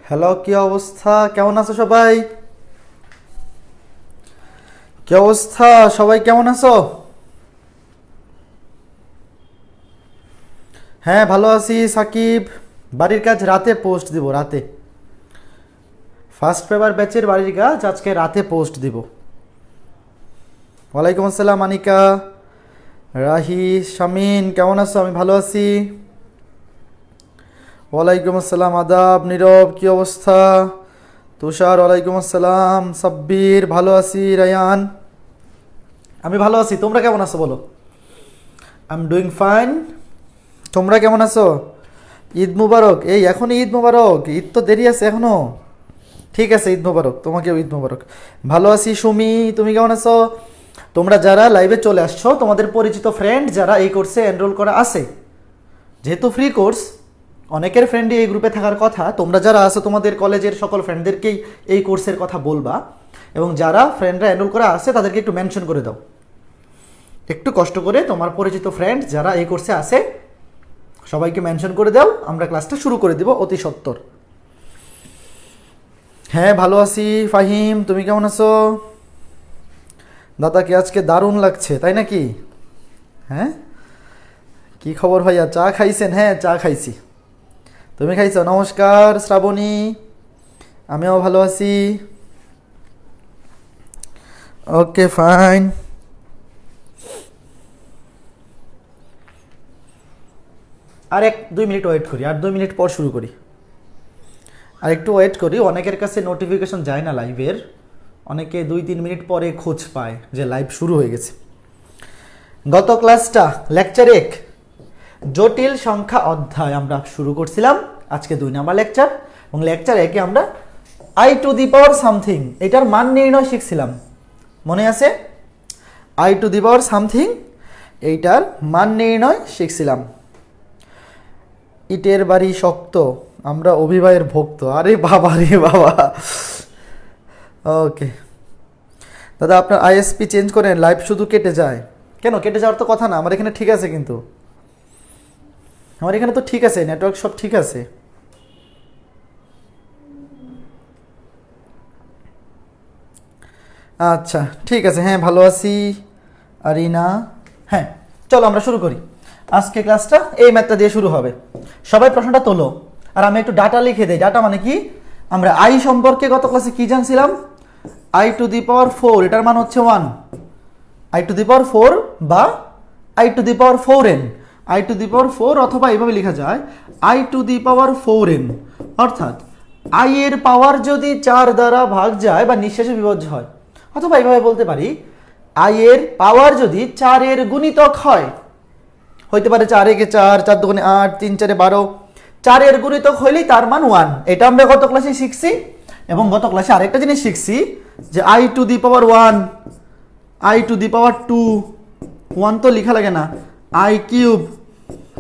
Hello, কি অবস্থা? কেমন আছো সবাই? কি অবস্থা সবাই, কেমন আছো? হ্যাঁ, ভালো আছি সাকিব। বাড়ির কাজ রাতে পোস্ট দিব, রাতে। ফার্স্ট পেপার ব্যাচের বাড়ির কাজ আজকে রাতে পোস্ট দিব। ওয়ালাইকুম আসসালাম আনিকা, রাহি, শামিন, কেমন আছো? আমি ভালো আছি। ওয়ালাইকুম আসসালাম, আদাব, নীরব, কি অবস্থা? তুষার, ওয়ালাইকুম আসসালাম, সাব্বির, ভালো আছি। রায়ান, আমি ভালো আছি। তোমরা কেমন আছো বলো? I am doing fine. তোমরা কেমন আছো? ঈদ মুবারক। এই এখনই ঈদ মুবারক? ঈদ তো দেরি আছে এখনো। ঠিক আছে, ঈদ মুবারক, তোমাকেও ঈদ মুবারক। ভালো আছি সুমি, তুমি কেমন আছো? তোমরা যারা লাইভে চলে আসছো, তোমাদের পরিচিত ফ্রেন্ড যারা এই কোর্সে এনরোল করা আছে, যেহেতু ফ্রি কোর্স, অনেকের ফ্রেন্ডই এই গ্রুপে থাকার কথা। তোমরা যারা আছো তোমাদের কলেজের সকল ফ্রেন্ডদেরকেই এই কোর্সের কথা বলবা, এবং যারা ফ্রেন্ডরা এনরোল করা আছে তাদেরকে একটু মেনশন করে দাও। একটু কষ্ট করে তোমার পরিচিত ফ্রেন্ড যারা এই কোর্সে আছে সবাইকে মেনশন করে দাও, আমরা ক্লাসটা শুরু করে দিব অতি সত্বর। হ্যাঁ, ভালো আছি। ফাহিম, তুমি কেমন আছো? দাদাকে আজকে দারুণ লাগছে, তাই নাকি? হ্যাঁ, কি খবর ভাইয়া? চা খাইছেন? হ্যাঁ, চা খাইছি। তুমি খাইছো? নমস্কার শ্রাবণী, আমিও ভালো আছি। ওকে, ফাইন। আর 1-2 মিনিট ওয়েট করি, আর 2 মিনিট পর শুরু করি। আর একটু ওয়েট করি, অনেকের কাছে নোটিফিকেশন যায় না লাইভের। অনেকে 2-3 মিনিট পরে খোঁজ পায় যে লাইভ শুরু হয়ে গেছে। গত ক্লাসটা লেকচার 1 জটিল সংখ্যা অধ্যায় আমরা শুরু করছিলাম। আজকে 2 নাম্বার লেকচার, এবং লেকচার 1-এ আমরা I to the power something এটার মান নির্ণয় শিখছিলাম। মনে আছে? I to the power something এইটার মান নির্ণয় শিখছিলাম। ইটের বাড়ি শক্ত, আমরা অভিভায়ের ভক্ত। আরে বাবা, রে বাবা। ওকে দাদা, আপনার আইএসপি চেঞ্জ করেন, লাইভ শুধু কেটে যায়। কেন কেটে যাওয়ার তো কথা না, আমার এখানে ঠিক আছে। কিন্তু আমার এখানে তো ঠিক আছে, নেটওয়ার্ক সব ঠিক আছে। আচ্ছা, ঠিক আছে। হ্যাঁ, ভালো আছি আরিনা। হ্যাঁ, চলো আমরা শুরু করি। আজকে ক্লাসটা এই ম্যাথটা দিয়ে শুরু হবে। সবাই প্রশ্নটা তোলো, আর আমি একটু ডাটা লিখে দিই। ডাটা মানে কি? আমরা আই সম্পর্কে গত ক্লাসে কি জানছিলাম? আই টু দি পাওয়ার 4, এটার মান হচ্ছে 1। আই টু দি পাওয়ার 4 বা i to the power 4n। I to the power 4 অথবা এইভাবে লেখা যায় I to the power 4n। অর্থাৎ আই এর পাওয়ার যদি 4 দ্বারা ভাগ যায় বা নিঃশেষে বিভাজ্য হয়, অথবা এইভাবে বলতে পারি আই এর পাওয়ার যদি 4 এর গুণিতক হয়, হইতে পারে 4 একে 4, 4 দুগুণে 8, 3 4 12, 4 এর গুণিতক হইলেই তার মান 1। এটা আমরা গত ক্লাসে শিখছি। এবং গত ক্লাসে আরেকটা জিনিস শিখছি যে i to the power 1, i to the power 2, 1 তো লেখা লাগে না, i cube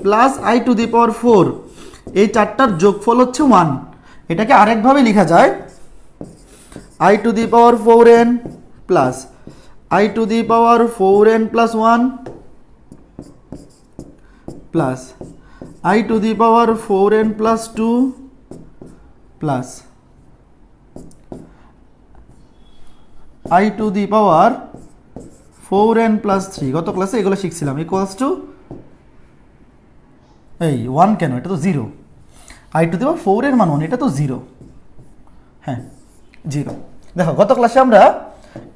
plus i to the power 4, এই চারটার যোগফল হচ্ছে 1। এটাকে আরেকভাবে লেখা যায় I to the power 4n plus i to the power 4n plus 1 plus i to the power 4n plus 2 plus i to the power 4n plus 3। গত ক্লাসে এগুলো শিখছিলাম। ইকুয়ালস টু এই 1 কেন? এটা তো 0। আই টু দি পাওয়ার 4 এর মান 1, এটা তো 0। হ্যাঁ, 0। দেখো, গত ক্লাসে আমরা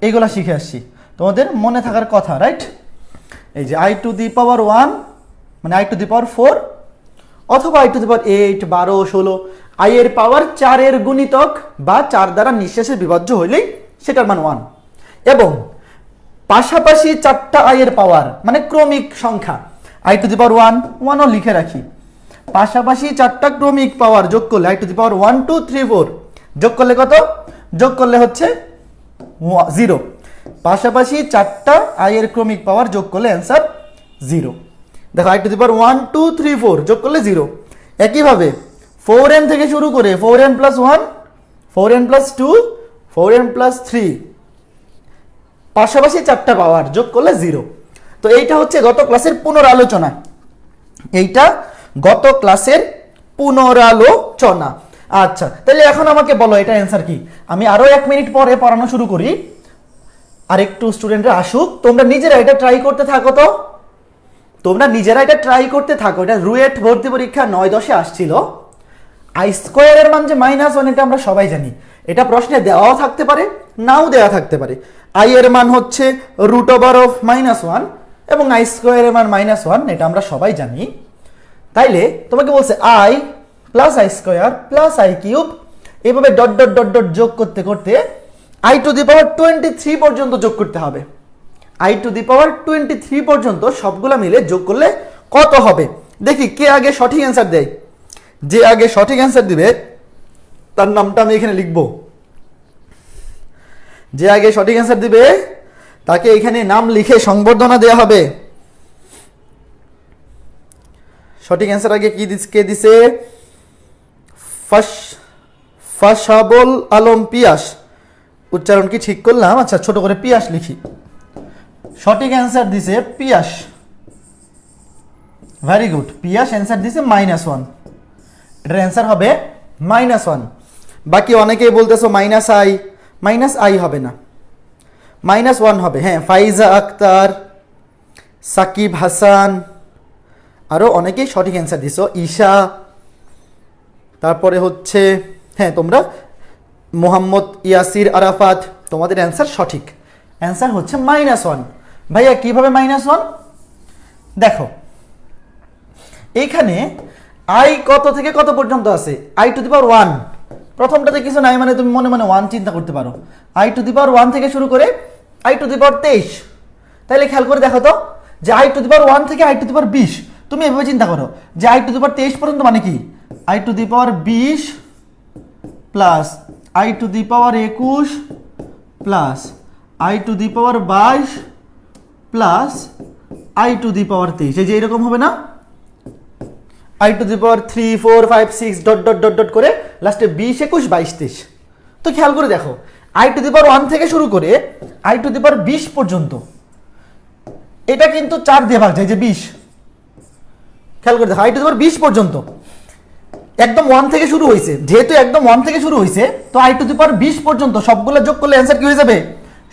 এইগুলা শিখে আসছি, তোমাদের মনে থাকার কথা, রাইট? এই যে আই টু দি পাওয়ার 1 মানে আই টু দি পাওয়ার 4, অথবা I to the power 8, 12, 16, I এর পাওয়ার 4 এর গুণিতক বা 4 দ্বারা নিঃশেষে বিভাজ্য হইলেই সেটার মান 1। এবং পাশাপাশি 4টা আই এর পাওয়ার মানে ক্রমিক সংখ্যা, আই টু দি পাওয়ার 1ও লিখে রাখি। পাশাপাশি 4টা ক্রমিক পাওয়ার যোগ করলে আই টু দি পাওয়ার 1 2 3 4 যোগ করলে কত? যোগ করলে হচ্ছে 0। পাশাপাশি 4টা আই এর ক্রমিক পাওয়ার যোগ করলে অ্যান্সার 0। দেখো, আই টু দি পাওয়ার 1 2 3 4 যোগ করলে 0। একইভাবে 4n থেকে শুরু করে 4n plus 1, 4n plus 2, 4n plus 3, পাশাপাশি 4টা পাওয়ার যোগ করলে 0। তো এইটা হচ্ছে গত ক্লাসের পুনরালোচনা। এইটা গত ক্লাসের পুনরালোচনা। আচ্ছা, তাহলে এখন আমাকে বলো এটা অ্যান্সার কি। আমি আরো 1 মিনিট পরে পড়ানো শুরু করি, আর একটু স্টুডেন্টরা আসুক, তোমরা নিজেরা এটা ট্রাই করতে থাকো। তো তোমরা নিজেরা এটা ট্রাই করতে থাকো। এটা রুয়েট ভর্তি পরীক্ষা 9-10-এ আসছিল। আই স্কোয়ারের মান যে -1, এটা আমরা সবাই জানি। এটা প্রশ্নে দেওয়াও থাকতে পারে, নাও দেওয়া থাকতে পারে। আই এর মান হচ্ছে √(-1) এবং আই স্কোয়ারের মান -1, এটা আমরা সবাই জানি। তাইলে তোমাকে বলছে I plus I square plus I cube, এভাবে ডট ডট ডট ডট যোগ করতে করতে i⁻23 পর্যন্ত যোগ করতে হবে। i⁻23 পর্যন্ত সবগুলা মিলে যোগ করলে কত হবে দেখি কে আগে সঠিক অ্যান্সার দেয়। যে আগে সঠিক অ্যান্সার দিবে তার নামটা আমি এখানে লিখব। যে আগে সঠিক অ্যান্সার দিবে তাকে এখানে নাম লিখে সংবর্ধনা দেওয়া হবে। সঠিক অ্যান্সার আগে কে দিছে? ফাশাবুল আলম পিয়াস। উচ্চারণ কি ঠিক করলাম? আচ্ছা, ছোট করে পিয়াস লিখি। সঠিক অ্যান্সার দিছে পিয়াস, ভেরি গুড। পিয়াস অ্যান্সার দিছে -1, এটার অ্যান্সার হবে -1। বাকি অনেকেই বলতেছো -i হবে না, -1 হবে। হ্যাঁ, ফাইজা আক্তার, সাকিব হাসান, আরো অনেকেই সঠিক অ্যান্সার দিছো, ঈশা, তারপরে হচ্ছে হ্যাঁ তোমরা মোহাম্মদ ইয়াসির আরাফাত, তোমাদের অ্যান্সার সঠিক। অ্যান্সার হচ্ছে -1। ভাইয়া কিভাবে -1? দেখো এইখানে আই কত থেকে কত পর্যন্ত আছে? i⁻1, প্রথমটাতে কিছু নাই মানে তুমি মনে মনে 1 চিন্তা করতে পারো। i⁻1 থেকে শুরু করে i⁻23। তাইলে খেয়াল করে দেখো তো যে i⁻1 থেকে i⁻20, তুমি এভাবে চিন্তা করো যে i⁻23 পর্যন্ত মানে কি? i⁻20 plus i⁻21 plus i⁻22 plus i⁻23, এই যে এরকম হবে না? i⁻3 4 5 6 dot dot dot dot করে লাস্টে 20 21 22 23। তো খেয়াল করে দেখো i⁻1 থেকে শুরু করে i⁻20 পর্যন্ত এটা কিন্তু 4 দিয়ে ভাগ যায়, যে 20। খেয়াল করে দেখো i⁻20 পর্যন্ত একদম 1 থেকে শুরু হয়েছে, যেহেতু একদম 1 থেকে শুরু হয়েছে তো i⁻20 পর্যন্ত সবগুলা যোগ করলে অ্যান্সার কি হয়ে যাবে?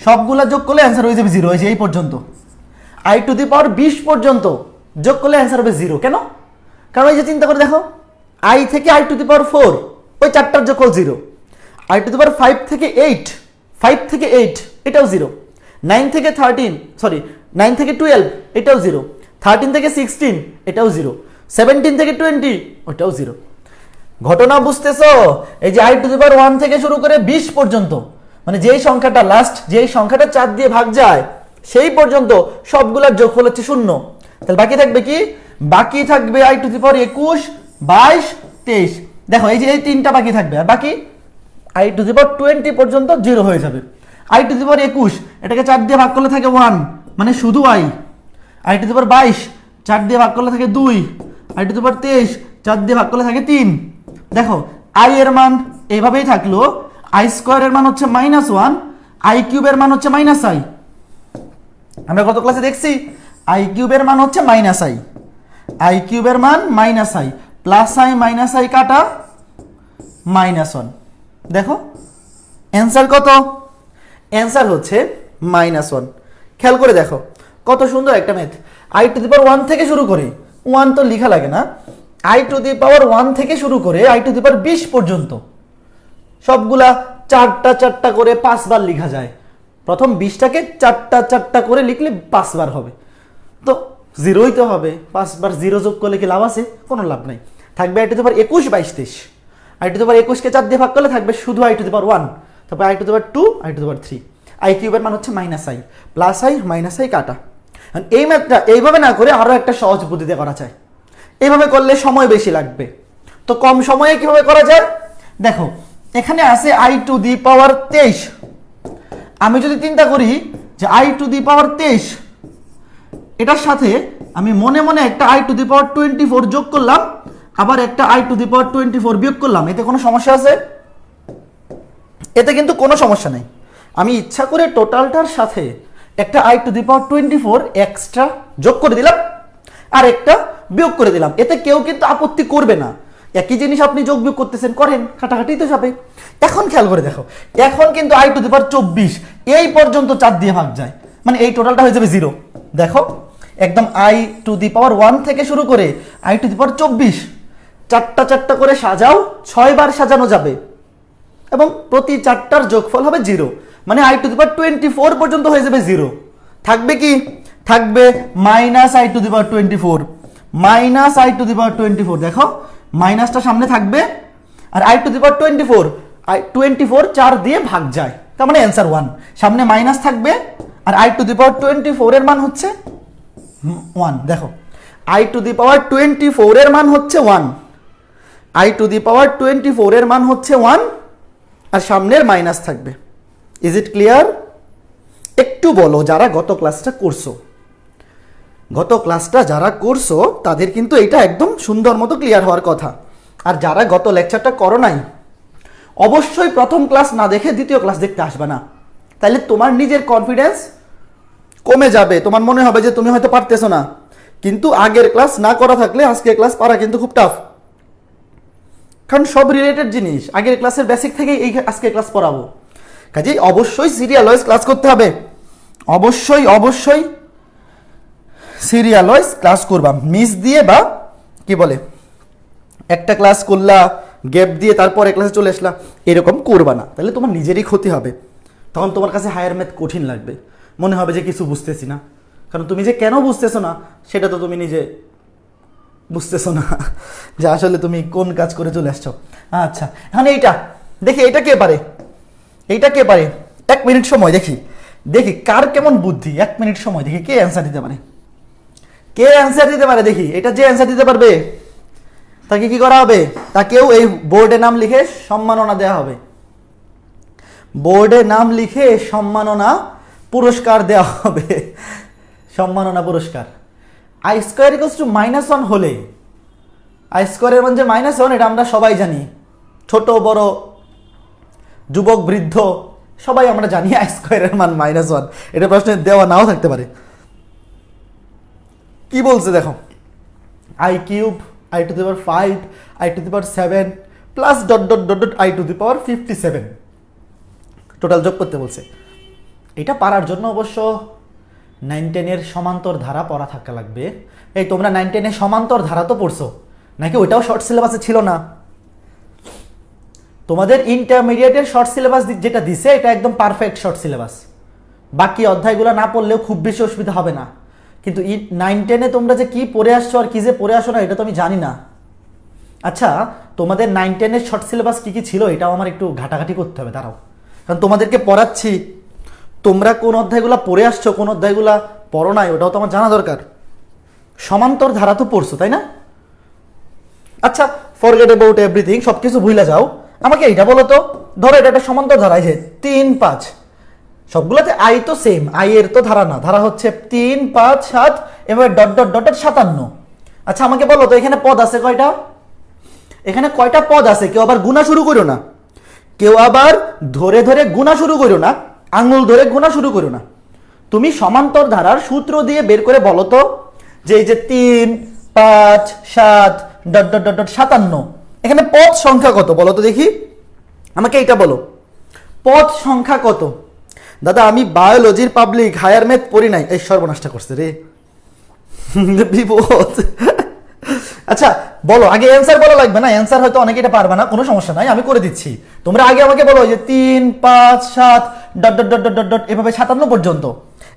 সবগুলা যোগ করলে অ্যান্সার হয়ে যাবে 0। হয়েছে এই পর্যন্ত i⁻20 পর্যন্ত যোগ করলে অ্যান্সার হবে 0। কেন? কারণ এই যে চিন্তা করে দেখো i থেকে i⁻4 ওই 4টার যোগফল 0, i⁻5 থেকে 8 5 থেকে 8 এটাও 0, 9 থেকে 13 সরি 9 থেকে 12 এটাও 0, 13 থেকে 16 এটাও 0, 17 থেকে 20 ওটাও 0। ঘটনা বুঝতেছো? এই যে i⁻1 থেকে শুরু করে 20 পর্যন্ত মানে যেই সংখ্যাটা লাস্ট, যেই সংখ্যাটা 4 দিয়ে ভাগ যায় সেই পর্যন্ত সবগুলোর যোগফল হচ্ছে 0। তাহলে বাকি থাকবে কি? বাকি থাকবে i⁻21 22 23। দেখো এই যে এই 3টা বাকি থাকবে, আর বাকি i⁻20 পর্যন্ত 0 হয়ে যাবে। i⁻21 এটাকে 4 দিয়ে ভাগ করলে থাকে 1 মানে শুধু i⁻22 4 দিয়ে ভাগ করলে থাকে 2, i⁻23 4 দিয়ে ভাগ করলে থাকে 3। দেখো i এর মান এইভাবেই থাকলো, i স্কয়ারের মান হচ্ছে -1, i কিউবের মান হচ্ছে -i। আমরা গত ক্লাসে দেখছি i কিউবের মান হচ্ছে -i, i কিউবের মান -i, plus i minus i কাটা -1। দেখো অ্যান্সার কত? অ্যান্সার হচ্ছে -1। খেয়াল করে দেখো কত সুন্দর একটা ম্যাথ। i⁻1 থেকে শুরু করে 1 তো লেখা লাগে না, i⁻1 থেকে শুরু করে i⁻20 পর্যন্ত সবগুলা 4টা 4টা করে 5 বার লেখা যায়। প্রথম 20টাকে 4টা 4টা করে লিখলে 5 বার হবে, তো 0ই তো হবে। 5 বার 0 যোগ করলে কি লাভ আছে? কোনো লাভ নাই। থাকবে i⁻21 22 23। i⁻21 কে 4 দিয়ে ভাগ করলে থাকবে শুধু i⁻1, তারপর i⁻2 i⁻3। i কিউবের মান হচ্ছে -i, plus i minus i কাটা। এই ম্যাথটা এইভাবে না করে আরো একটা সহজ পদ্ধতিতে করা যায়। এইভাবে করলে সময় বেশি লাগবে, তো কম সময়ে কিভাবে করা যায় দেখো। এখানে আছে i⁻23। আমি যদি চিন্তা করি যে i⁻23 এটার সাথে আমি মনে মনে একটা i⁻24 যোগ করলাম, আবার একটা i⁻24 বিয়োগ করলাম, এতে কোনো সমস্যা আছে? এতে কিন্তু কোনো সমস্যা নেই। আমি ইচ্ছা করে টোটালটার সাথে একটা i⁻24 এক্সট্রা যোগ করে দিলাম আর একটা বিয়োগ করে দিলাম, এতে কেউ কিন্তু আপত্তি করবে না একই জিনিস আপনি যোগ বিয়োগ করতেছেন, করেন, কাটাকাটি তো যাবে। এখন খেয়াল করে দেখো, এখন কিন্তু i টু দি পাওয়ার 24 এই পর্যন্ত 4 দিয়ে ভাগ যায়, মানে এই টোটালটা হয়ে যাবে 0। দেখো একদম i টু দি পাওয়ার 1 থেকে শুরু করে i টু দি পাওয়ার 24 চারটা চারটা করে সাজাও, 6 বার সাজানো যাবে এবং প্রতি চারটার যোগফল হবে 0, মানে i টু দি পাওয়ার 24 পর্যন্ত হয়ে যাবে 0। থাকবে কি? থাকবে minus i to the power 24, minus i to the power 24। দেখো মাইনাসটা সামনে থাকবে, আর i টু দি পাওয়ার 24 4 দিয়ে ভাগ যায়, তার মানে অ্যান্সার 1। সামনে মাইনাস থাকবে আর i টু দি পাওয়ার 24 এর মান হচ্ছে 1। দেখো i টু দি পাওয়ার 24 এর মান হচ্ছে 1, i টু দি পাওয়ার 24 এর মান হচ্ছে 1, আর সামনের মাইনাস থাকবে। Is it clear? একটু বলো যারা গত ক্লাসটা করছো, গত ক্লাসটা যারা করছো তাদের কিন্তু এটা একদম সুন্দর মতো ক্লিয়ার হওয়ার কথা। আর যারা গত লেকচারটা করো নাই, অবশ্যই প্রথম ক্লাস না দেখে দ্বিতীয় ক্লাস দেখতে আসবে না, তাহলে তোমার নিজের কনফিডেন্স কমে যাবে, তোমার মনে হবে যে তুমি হয়তো পারতেছো না। কিন্তু আগের ক্লাস না করা থাকলে আজকের ক্লাস পারা কিন্তু খুব টাফ, কারণ সব রিলেটেড জিনিস আগের ক্লাসের বেসিক থেকেই এই আজকের ক্লাস পড়াবো। কাজেই অবশ্যই সিরিয়াল ওয়াইজ ক্লাস করতে হবে, অবশ্যই অবশ্যই সিরিয়াল ওয়াইজ ক্লাস করবা। মিস দিয়ে বা কি বলে একটা ক্লাস করলা গ্যাপ দিয়ে তারপরে ক্লাসে চলে আসলা, এরকম করবা না, তাহলে তোমার নিজেরই ক্ষতি হবে। তখন তোমার কাছে হায়ার ম্যাথ কঠিন লাগবে, মনে হবে যে কিছু বুঝতেছি না, কারণ তুমি যে কেন বুঝতেছো না সেটা তো তুমি নিজে বুঝতেছো না যে আসলে তুমি কোন কাজ করে চলে আসছো। আচ্ছা এখন এইটা দেখি, এইটা কে পারে, এইটা কে পারে? 1 মিনিট সময় দেখি, দেখি কার কেমন বুদ্ধি। 1 মিনিট সময় দেখি কে অ্যান্সার দিতে পারে, কে অ্যান্সার দিতে পারে দেখি। এটা যে অ্যান্সার দিতে পারবে তাকে কি করা হবে? তাকেও এই বোর্ডে নাম লিখে সম্মাননা দেওয়া হবে, বোর্ডে নাম লিখে সম্মাননা পুরস্কার দেওয়া হবে, সম্মাননা পুরস্কার। i স্কোয়ার ইকুয়ালস টু -1 হলে, i স্কোয়ারের মান যে -1 এটা আমরা সবাই জানি, ছোট বড় যুবক বৃদ্ধ সবাই আমরা জানি i স্কোয়ারের মান -1। এটা প্রশ্নে দেওয়া নাও থাকতে পারে। কি বলছে দেখো, i cube, i to the power 5, i to the power 7 plus dot dot dot dot i to the power 57 total যোগ করতে বলছে। এটা পারার জন্য অবশ্য 9-10 এর সমান্তর ধারা পড়া থাকা লাগবে। এই তোমরা 9-10 এর সমান্তর ধারা তো পড়ছো নাকি? ওইটাও শর্ট সিলেবাসে ছিল না? তোমাদের ইন্টারমিডিয়েটের শর্ট সিলেবাস যেটা দিছে এটা একদম পারফেক্ট শর্ট সিলেবাস, বাকি অধ্যায়গুলো না পড়লেও খুব বেশি অসুবিধা হবে না। কিন্তু 9-10 তোমরা যে কি পড়ে আসছো আর কি যে পড়ে আসো না এটা তো আমি জানি না। আচ্ছা তোমাদের 9-10 এর শর্ট সিলেবাস কি কি ছিল এটাও আমার একটু ঘাটাঘাটি করতে হবে, দাঁড়াও, কারণ তোমাদেরকে পড়াচ্ছি, তোমরা কোন অধ্যায়গুলো পড়ে আসছো কোন অধ্যায়গুলো পড়ো নাই ওটাও তো আমার জানা দরকার। সমান্তর ধারা তো পড়ছো তাই না? আচ্ছা ফরগেট অ্যাবাউট এভরিথিং, সবকিছু ভুলে যাও, আমাকে এইটা বলো তো, ধরো এটা একটা সমান্তর ধারা, যে 3, 5, সবগুলোতে আই তো সেম, আই এর তো ধারা না, ধারা হচ্ছে 3, 5, 7, এবার ডট ডট ডট 57। আচ্ছা আমাকে বলো তো এখানে পদ আছে কয়টা? এখানে কয়টা পদ আছে? কেউ আবার গুণা শুরু করো না, কেউ আবার ধরে ধরে গুণা শুরু করো না, আঙুল ধরে গুণা শুরু করো না। তুমি সমান্তর ধারার সূত্র দিয়ে বের করে বলো তো যে এই যে 3, 5, 7 ডট ডট ডট ডট 57, এখানে পদ সংখ্যা কত বলো তো দেখি, আমাকে এইটা বলো, পদ সংখ্যা কত? দাদা আমি বায়োলজির পাবলিক হায়ার ম্যাথ পড়ি নাই, এই সর্বনাশটা করছে রে বিপদ। আচ্ছা বলো আগে, অ্যান্সার বলা লাগবে না, অ্যান্সার হয়তো অনেকে এটা পারবে না, কোনো সমস্যা নাই, আমি করে দিচ্ছি। তোমরা আগে আমাকে বলো যে 3, 5, 7 dot dot dot dot dot এভাবে 57 পর্যন্ত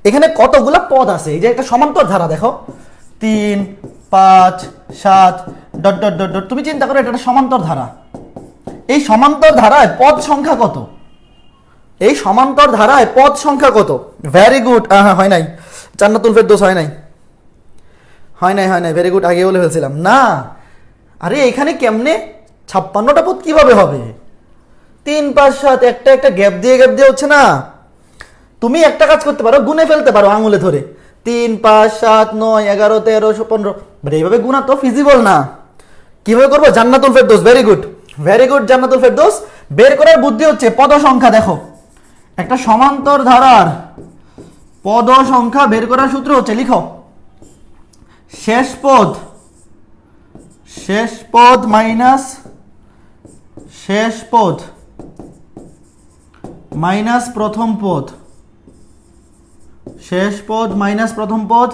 এখানে কতগুলা পদ আছে। এই যে একটা সমান্তর ধারা দেখো, 3, 5, 7 ডট ডট ডট ডট, তুমি চিন্তা করো এটা একটা সমান্তর ধারা, এই সমান্তর ধারায় পদ সংখ্যা কত? এই সমান্তর ধারায় পদ সংখ্যা কত? ভেরি গুড, হয় নাই, জান্নাতুল ফেরদৌস হয় নাই, হয় নাই, হয় নাই, ভেরি গুড, আগে বলে ফেলছিলাম না। আরে এখানে কেমনে 56টা পদ কিভাবে হবে? 3, 5, 7 একটা একটা গ্যাপ দিয়ে হচ্ছে না। তুমি একটা কাজ করতে পারো, গুনে ফেলতে পারো আঙুলে ধরে, 3, 5, 7, 9, 11, 13, 15, বাট এইভাবে গুণা তো ফিজিবল না। কিভাবে করবো? Jannatul Ferdous, very good, very good, Jannatul Ferdous. বের করার বুদ্ধি হচ্ছে পদ সংখ্যা। দেখো একটা সমান্তর ধারার পদ সংখ্যা বের করার সূত্র হচ্ছে, লিখো, শেষ পদ শেষ পদ মাইনাস শেষ পদ মাইনাস প্রথম পদ, শেষ পদ মাইনাস প্রথম পদ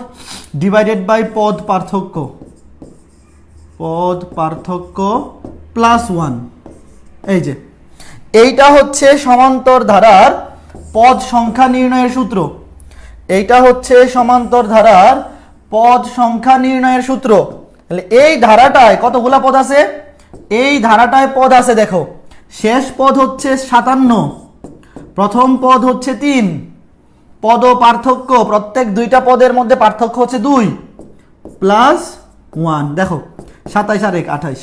ডিভাইডেড বাই পদ পার্থক্য, পদ পার্থক্য প্লাস 1। এই যে এইটা হচ্ছে সমান্তর ধারার পদ সংখ্যা নির্ণয়ের সূত্র। এইটা হচ্ছে সমান্তর ধারার পদ সংখ্যা নির্ণয়ের সূত্র। তাহলে এই ধারাটায় কতগুলা পদ আছে? এই ধারাটায় পদ আছে দেখো, শেষ পদ হচ্ছে 57, প্রথম পদ হচ্ছে 3, পদ ও পার্থক্য প্রত্যেক দুইটা পদের মধ্যে পার্থক্য হচ্ছে 2 প্লাস 1। দেখো 27 আর 1 28।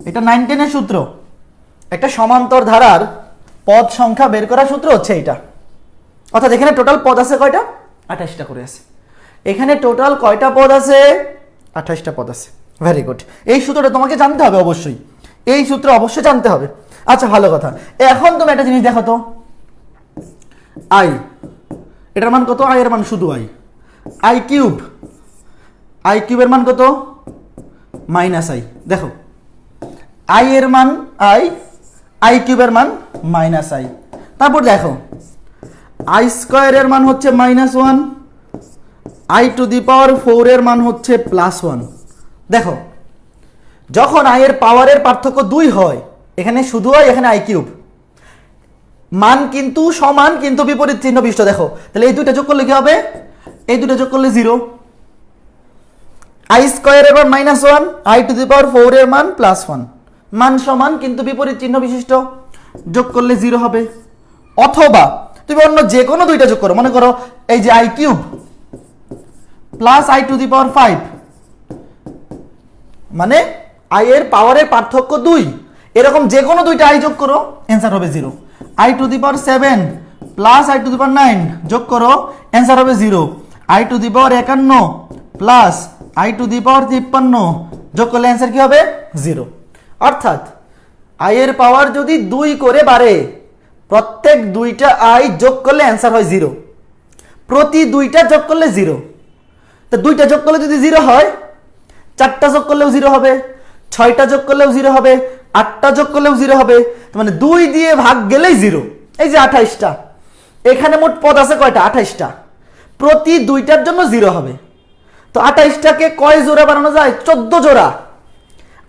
এটা 9 10 এর সূত্র। একটা সমান্তর ধারার পদ সংখ্যা বের করার সূত্র হচ্ছে এইটা। অর্থাৎ এখানে টোটাল পদ আছে কয়টা? 28টা করে আছে। এখানে টোটাল কয়টা পদ আছে? 28টা পদ আছে। Very good. এই সূত্রটা তোমাকে জানতে হবে অবশ্যই, এই সূত্র অবশ্যই জানতে হবে। আচ্ছা ভালো কথা, এখন তুমি একটা জিনিস দেখো তো, আই এটার মান কত? আই এর মান শুধু আই, আই কিউব, আই কিউবের মান কত? Minus I. দেখো আই এর মান আই, আই কিউবের মান মাইনাস আই। তারপর দেখো আই স্কোয়ারের মান হচ্ছে -1, আই টু দি পাওয়ার 4 এর মান হচ্ছে +1। দেখো যখন আই এর পাওয়ারের পার্থক্য 2 হয়, এখানে শুধু আই, এখানে আই কিউব, মান কিন্তু সমান কিন্তু বিপরীত চিহ্ন বিশিষ্ট। দেখো তাহলে এই দুইটা যোগ করলে কি হবে? এই দুটো যোগ করলে 0। আই স্কোয়ার এর মান -1, আই টু দি পাওয়ার 4 এর মান +1, মান সমান কিন্তু বিপরীত চিহ্ন বিশিষ্ট, যোগ করলে 0 হবে। অথবা তুমি অন্য যে কোনো দুইটা যোগ করো, মনে করো এই যে i cube plus i to the power 5, মানে আই এর পাওয়ারের পার্থক্য 2, এরকম যে কোনো দুইটা আই যোগ করো, অ্যান্সার হবে 0। I to the power 7 plus i to the power 9 যোগ করো, অ্যান্সার হবে 0। I to the power 51 plus i to the power 53 যোগ করলে অ্যান্সার কি হবে? 0। অর্থাৎ আই এর পাওয়ার যদি 2 করে বাড়ে, প্রত্যেক দুইটা আই যোগ করলে অ্যান্সার হয় 0, প্রতি দুইটা যোগ করলে 0। তো দুইটা যোগ করলে যদি 0 হয়, 4টা যোগ করলেও 0 হবে, 6টা যোগ করলেও 0 হবে, 8টা যোগ করলেও 0 হবে। মানে 2 দিয়ে ভাগ গেলেই 0। এই যে 28টা, এখানে মোট পদ আছে কয়টা? 28টা, প্রতি দুইটার জন্য 0 হবে। তো 28টাকে কয় জোড়া বানানো যায়? 14 জোড়া।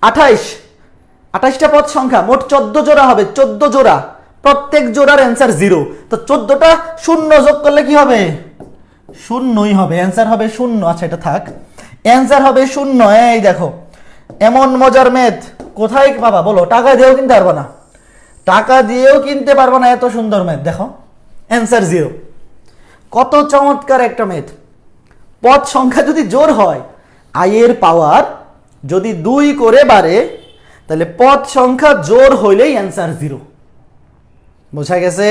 28টা পদ সংখ্যা, মোট 14 জোড়া হবে, 14 জোড়া, প্রত্যেক জোড়ার অ্যান্সার 0। তো 14টা শূন্য যোগ করলে কি হবে? শূন্যই হবে, অ্যান্সার হবে 0। আচ্ছা এটা থাক, অ্যান্সার হবে 0। এই দেখো এমন মজার ম্যাথ কোথায় পাবা বলো? টাকা দিয়েও কিনতে পারবো না, টাকা দিয়েও কিনতে পারবো না এত সুন্দর ম্যাথ। দেখো অ্যান্সার 0। কত চমৎকার একটা ম্যাথ। পদ সংখ্যা যদি জোর হয়, আই এর পাওয়ার যদি 2 করে বাড়ে, তাহলে পদ সংখ্যা জোর হইলেই অ্যান্সার 0। বোঝা গেছে?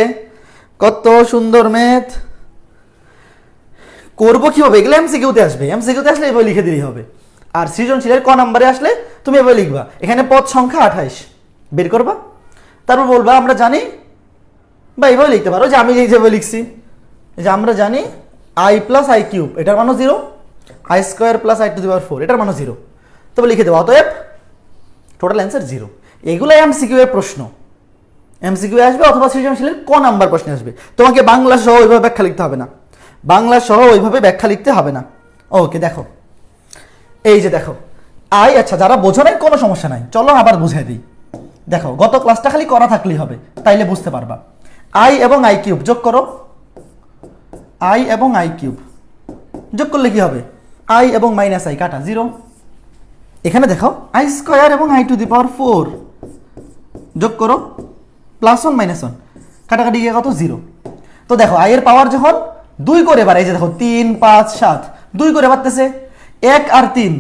কত সুন্দর ম্যাথ। করবো কিভাবে? এগুলো এমসিকিউতে আসবে, এমসিকিউতে আসলে এভাবে লিখে দিলেই হবে। আর সৃজনশীলের ক নাম্বারে আসলে তুমি এভাবে লিখবা, এখানে পদ সংখ্যা 28 বের করবা, তারপর বলবা আমরা জানি, বা এইভাবে লিখতে পারো যে আমি যেভাবে লিখছি, যে আমরা জানি আই প্লাস আই কিউব এটার মানও 0, i square plus i to the power 4 এটার মানও 0। তবে লিখে দেবো, অতএব টোটাল অ্যান্সার 0। এগুলো এমসিকিউ এর প্রশ্ন, এমসিকিউ আসবে অথবা সৃজনশীলের ক নাম্বার প্রশ্ন আসবে। তোমাকে বাংলা সহ ওইভাবে ব্যাখ্যা লিখতে হবে না, বাংলা সহ ওইভাবে ব্যাখ্যা লিখতে হবে না। ওকে দেখো, এই যে দেখো আই, আচ্ছা যারা বোঝো নাই কোনো সমস্যা নাই, চলো আবার বুঝাই দিই। দেখো গত ক্লাসটা খালি করা থাকলেই হবে, তাইলে বুঝতে পারবা। আই এবং আই কিউব যোগ করো, আই এবং আই কিউব যোগ করলে কি হবে? আই এবং মাইনাস আই কাটা 0। এখানে দেখো আই স্কোয়ার এবং আই টু দি পাওয়ার 4 যোগ করো, +1 -1 কাটাকাটি গিয়ে কত? 0। তো দেখো আই এর পাওয়ার যখন 2 করে বাড়ে, এই যে দেখো 3 5 7 2 করে বাড়তেছে, 1 আর 3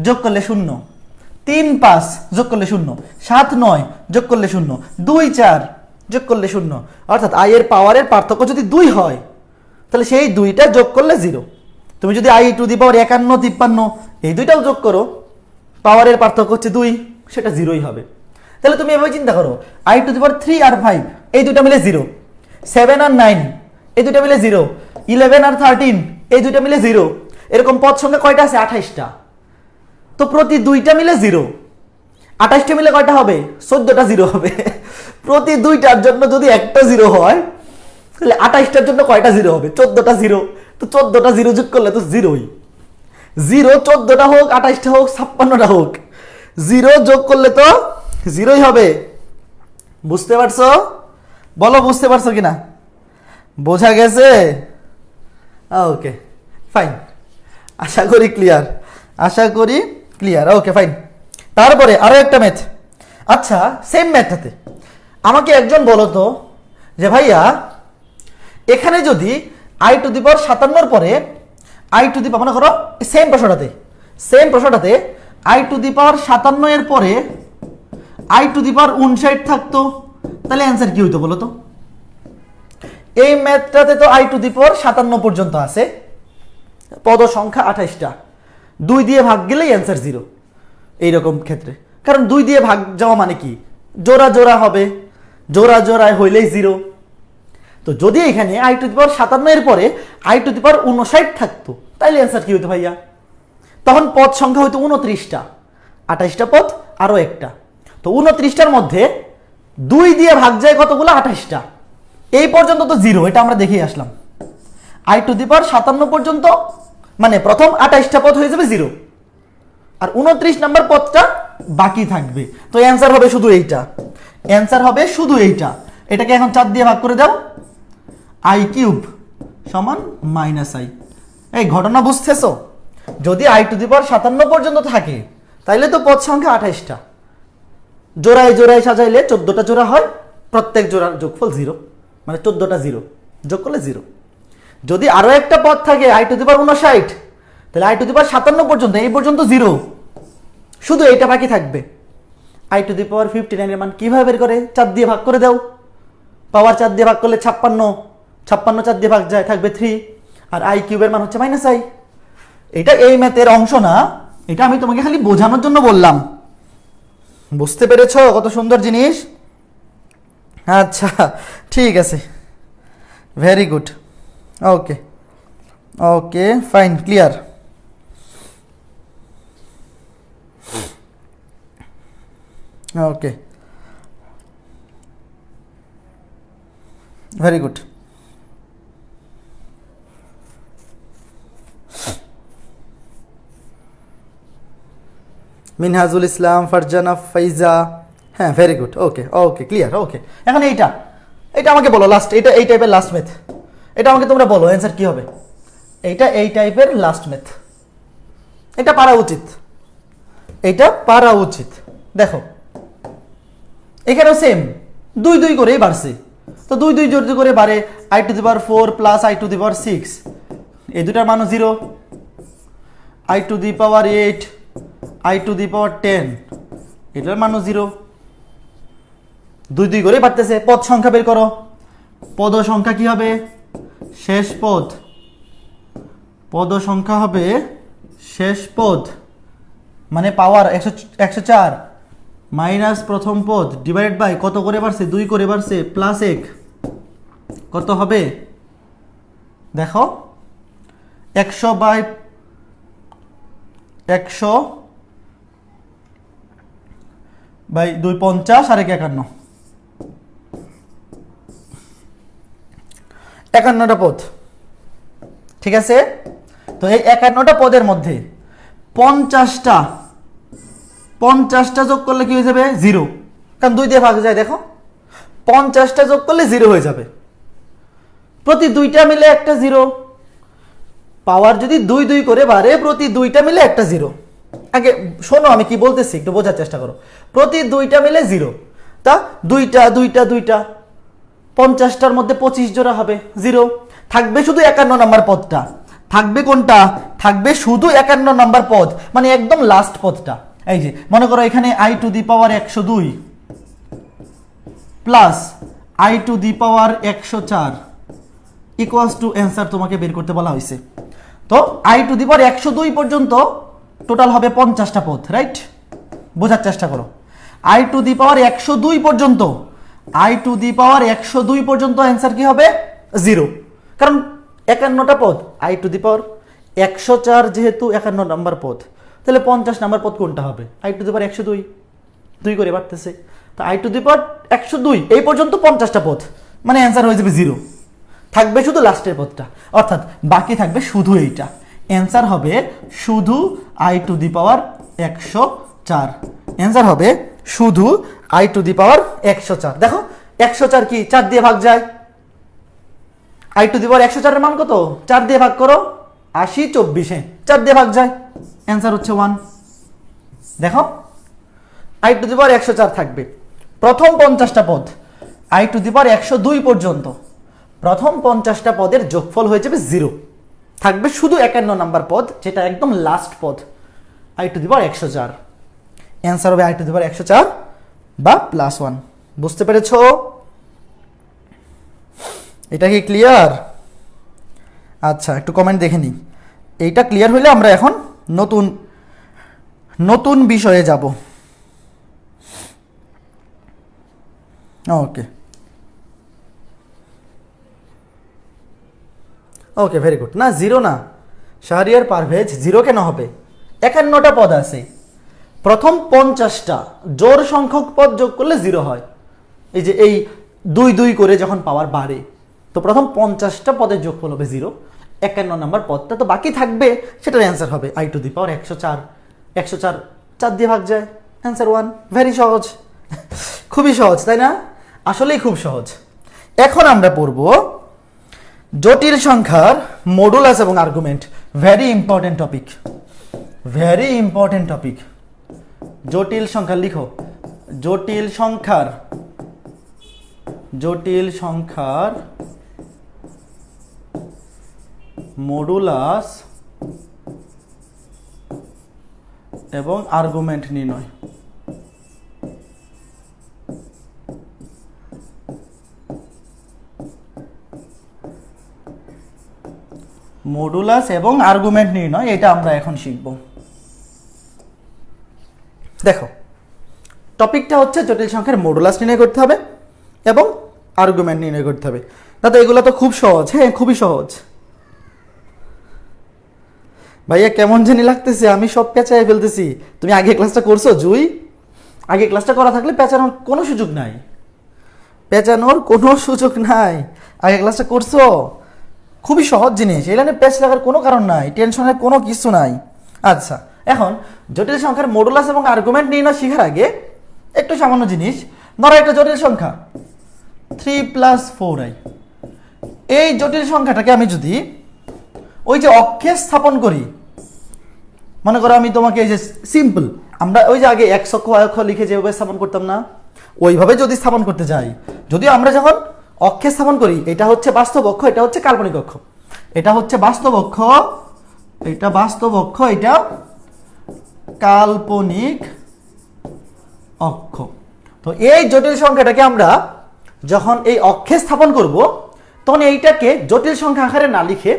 যোগ করলে 0, 3 5 যোগ করলে 0, 7 9 যোগ করলে 0, 2 4 যোগ করলে 0। অর্থাৎ আই এর পাওয়ারের পার্থক্য যদি 2 হয়, তাহলে সেই 2টা যোগ করলে 0। তুমি যদি আই টু দি পাওয়ার 51 53 এই দুইটাও যোগ করো, পাওয়ারের পার্থক্য হচ্ছে 2, সেটা 0ই হবে। তাহলে তুমি এভাবে চিন্তা করো, আই টু দি পাওয়ার 3 আর 5 এই দুইটা মিলে 0, 7 আর 9 এই দুইটা মিলে 0, 11 আর 13 এই দুইটা মিলে 0। এরকম পদ সংখ্যা কয়টা আছে? 28টা। তো প্রতি দুইটা মিলে 0, 28টা মিলে কয়টা হবে? 14টা 0 হবে। প্রতি দুইটার জন্য যদি একটা 0 হয় তাহলে 28টার জন্য কয়টা 0 হবে? 14টা 0। তো 14টা 0 যোগ করলে তো 0ই। 0 14টা হোক, 28টা হোক, 56টা হোক, 0 যোগ করলে তো 0ই হবে। বুঝতে পারছো? বলো বুঝতে পারছো কিনা? বোঝা গেছে? ওকে ফাইন, আশা করি ক্লিয়ার, আশা করি ক্লিয়ার। Okay fine. তারপরে আরো একটা ম্যাথ। আচ্ছা, সেম ম্যাথটাতে আমাকে একজন বলো তো যে ভাইয়া এখানে যদি i টু দি পাওয়ার 57 পরে i টু দি পাওয়ার, মনে করো সেম প্রশ্নটাতে i টু দি পাওয়ার 57 এর পরে i টু দি পাওয়ার 59 থাকতো, তাহলে অ্যান্সার কি হইতো বলো তো? এই ম্যাথটাতে তো i টু দি পাওয়ার 57 পর্যন্ত আছে, পদ সংখ্যা 28টা, 2 দিয়ে ভাগ গেলেই অ্যান্সার 0 এইরকম ক্ষেত্রে। কারণ 2 দিয়ে ভাগ যাওয়া মানে কি? জোড়া জোড়া হবে, জোড়া জোড়ায় হইলেই 0। তো যদি এখানে i টু দি পাওয়ার 57 এর পরে i টু দি পাওয়ার 59 থাকতো, তাহলে অ্যান্সার কি হতো ভাইয়া? তখন পদ সংখ্যা হইতো 29টা, 28টা পদ আরো একটা। তো 29টার মধ্যে 2 দিয়ে ভাগ যায় কতগুলো? 28টা। এই পর্যন্ত তো 0, এটা আমরা দেখেই আসলাম। i টু দি পাওয়ার 57 পর্যন্ত মানে প্রথম 28টা পদ হয়ে যাবে 0, আর 29 নাম্বার পদটা বাকি থাকবে। তো অ্যান্সার হবে শুধু এইটা, অ্যান্সার হবে শুধু এইটা। এটাকে এখন 4 দিয়ে ভাগ করে দাও, i কিউব সমান -i। এই ঘটনা বুঝতেছো? যদি i টু দি পাওয়ার 57 পর্যন্ত থাকে তাইলে তো পদ সংখ্যা 28টা, জোড়ায় জোড়ায় সাজাইলে 14টা জোড়া হয়, প্রত্যেক জোড়ার যোগফল 0, মানে 14টা 0 যোগ করলে 0। যদি আরো একটা পদ থাকে i টু দি পাওয়ার 59, তাহলে i টু দি পাওয়ার 57 পর্যন্ত, এই পর্যন্ত 0, শুধু এইটা বাকি থাকবে। i টু দি পাওয়ার 59 এর মান কিভাবে বের করে? 4 দিয়ে ভাগ করে দাও, পাওয়ার 4 দিয়ে ভাগ করলে 56, 56 4 দিয়ে ভাগ যায় থাকবে 3, আর i কিউবের মান হচ্ছে -i। এটা এই ম্যাথের অংশ না, এটা আমি তোমাকে খালি বোঝানোর জন্য বললাম। বুঝতে পেরেছো কত সুন্দর জিনিস? আচ্ছা ঠিক আছে, very good. Okay okay fine, clear. Okay very good. Minhajul Islam, Farzana, Faiza, হ্যাঁ very good. Okay okay clear. Okay এখন এইটা আমাকে বলো লাস্ট, এটা এই টাইপের লাস্ট ম্যাথ, এটা আমাকে তোমরা বলো অ্যান্সার কি হবে? এইটা এই টাইপের লাস্ট ম্যাথ, এটা পারা উচিত, এটা পারা উচিত। দেখো এখানেও সেম 2 2 করেই বাড়ছে, তো 2 2 জোর করে বাড়ে i to the power 4 plus i to the power 6, এই দুটার মানও 0, i to the power 8, i to the power 10, এটার মানও 0। 2 2 করে বাড়তেছে। পদ সংখ্যা বের করো, পদ সংখ্যা কি হবে? শেষ পদ, পদ সংখ্যা হবে শেষ পদ, মানে পাওয়ার 104 মাইনাস প্রথম পদ ডিভাইডেড বাই কত করে বাড়ছে? 2 করে বাড়ছে, প্লাস 1 কত হবে? দেখো 100 বাই 100 বাই 2 50 আর 1 51, 51টা পদ। ঠিক আছে, তো এই 51টা পদের মধ্যে 50টা যোগ করলে কি হয়ে যাবে? 0, কারণ 2 দিয়ে ভাগ যায়। দেখো 50টা যোগ করলে 0 হয়ে যাবে, প্রতি দুইটা মিলে একটা 0। পাওয়ার যদি 2 2 করে বাড়ে, প্রতি দুইটা মিলে একটা 0। আগে শোনো আমি কি বলতেছি, একটু বোঝার চেষ্টা করো। প্রতি দুইটা মিলে 0, তা দুইটা 50টার মধ্যে 25 জোড়া হবে 0, থাকবে শুধু 51 নম্বর পদটা। থাকবে কোনটা? থাকবে শুধু 51 নম্বর পদ, মানে একদম লাস্ট পদটা। এই যে মনে করো এখানে i to the power 102 plus i to the power 104 equals to answer তোমাকে বের করতে বলা হয়েছে। তো i টু দি পাওয়ার 102 পর্যন্ত টোটাল হবে 50টা পদ, রাইট? বোঝার চেষ্টা করো। i টু দি পাওয়ার 102 পর্যন্ত, i টু দি পাওয়ার 102 পর্যন্ত অ্যান্সার কি হবে? 0, কারণ 51টা পদ, i টু দি পাওয়ার 104 যেহেতু 51 নম্বর পদ, তাহলে 50 নাম্বার পদ কোনটা হবে? i টু দি পাওয়ার 102, 2 করে বাড়তেছে। তো i টু দি পাওয়ার 102 এই পর্যন্ত 50টা পদ, মানে অ্যান্সার হয়ে যাবে 0, থাকবে শুধু লাস্টের পদটা, অর্থাৎ বাকি থাকবে শুধু এইটা। অ্যান্সার হবে শুধু i to the power 104। Answer হবে শুধু i টু দি পাওয়ার 104। দেখো 104 কি 4 দিয়ে ভাগ যায়, i টু দি পাওয়ার 104 এর মান কত? 4 দিয়ে ভাগ করো, 80 24, 4 দিয়ে ভাগ যায়, অ্যান্সার হচ্ছে 1। দেখো i টু দি পাওয়ার 104 থাকবে। প্রথম 50টা পদ i টু দি পাওয়ার 102 পর্যন্ত, প্রথম 50টা পদের যোগফল হয়ে যাবে 0, থাকবে শুধু 51 নাম্বার পদ, যেটা একদম লাস্ট পদ, i to the power 104। Answer হবে i টু দি পাওয়ার 104 বা +1। বুঝতে পেরেছো? এটা কি ক্লিয়ার? আচ্ছা, একটু কমেন্ট দেখে নিই। এইটা ক্লিয়ার হলে আমরা এখন নতুন বিষয়ে যাব। ওকে ওকে, ভেরি গুড। না 0 না শাহরিয়ার পারভেজ, 0 কেন হবে? 51টা পদ আছে, প্রথম 50টা জোড় সংখ্যক পদ যোগ করলে 0 হয়। এই যে এই 2 2 করে যখন পাওয়ার বাড়ে, তো প্রথম 50টা পদের যোগফল হবে 0, 51 নাম্বার পদটা তো বাকি থাকবে, সেটার অ্যান্সার হবে i টু দি পাওয়ার 104। 104 4 দিয়ে ভাগ যায়, অ্যান্সার 1। ভেরি সহজ, খুবই সহজ, তাই না? আসলেই খুব সহজ। এখন আমরা পড়ব জটিল সংখ্যার মডুলাস এবং argument. Very important topic, very important topic. জটিল সংখ্যা লিখো, জটিল সংখ্যার মডুলাস এবং আর্গুমেন্ট নির্ণয়। মডুলাস এবং আর্গুমেন্ট নির্ণয়, এটা আমরা এখন শিখব। দেখো টপিকটা হচ্ছে জটিল সংখ্যার মডুলাস নির্ণয় করতে হবে এবং আর্গুমেন্ট নির্ণয় করতে হবে। দাদা এগুলো তো খুব সহজ। হ্যাঁ খুবই সহজ। ভাইয়া কেমন জানি লাগতেছে, আমি সব পেঁচায় ফেলতেছি। তুমি আগে ক্লাসটা করছো জুই? আগে ক্লাসটা করা থাকলে পেঁচানোর কোনো সুযোগ নাই, পেঁচানোর কোনো সুযোগ নাই। আগে ক্লাসটা করছো, খুবই সহজ জিনিস, এখানে নিয়ে পেঁচ লাগার কোনো কারণ নাই, টেনশনের কোনো কিছু নাই। আচ্ছা, এখন জটিল সংখ্যার মডুলাস এবং আর্গুমেন্ট নির্ণয় শেখার আগে একটু সামান্য জিনিস। ধরো একটা জটিল সংখ্যা 3 + 4i, এই জটিল সংখ্যাটাকে আমি যদি ওই যে অক্ষে স্থাপন করি, মনে করো আমি তোমাকে এই যে সিম্পল, আমরা ওই যে আগে এক অক্ষ y অক্ষ লিখে যেভাবে স্থাপন করতাম না, ওইভাবে যদি স্থাপন করতে যাই, যদিও আমরা যখন অক্ষে স্থাপন করি এটা হচ্ছে বাস্তব অক্ষ, এটা হচ্ছে কাল্পনিক অক্ষ, এটা হচ্ছে বাস্তব অক্ষ, এটা বাস্তব অক্ষ, এটা কাল্পনিক অক্ষ। তো এই জটিল সংখ্যাটাকে আমরা যখন এই অক্ষে স্থাপন করব, তখন এইটাকে জটিল সংখ্যা আকারে না লিখে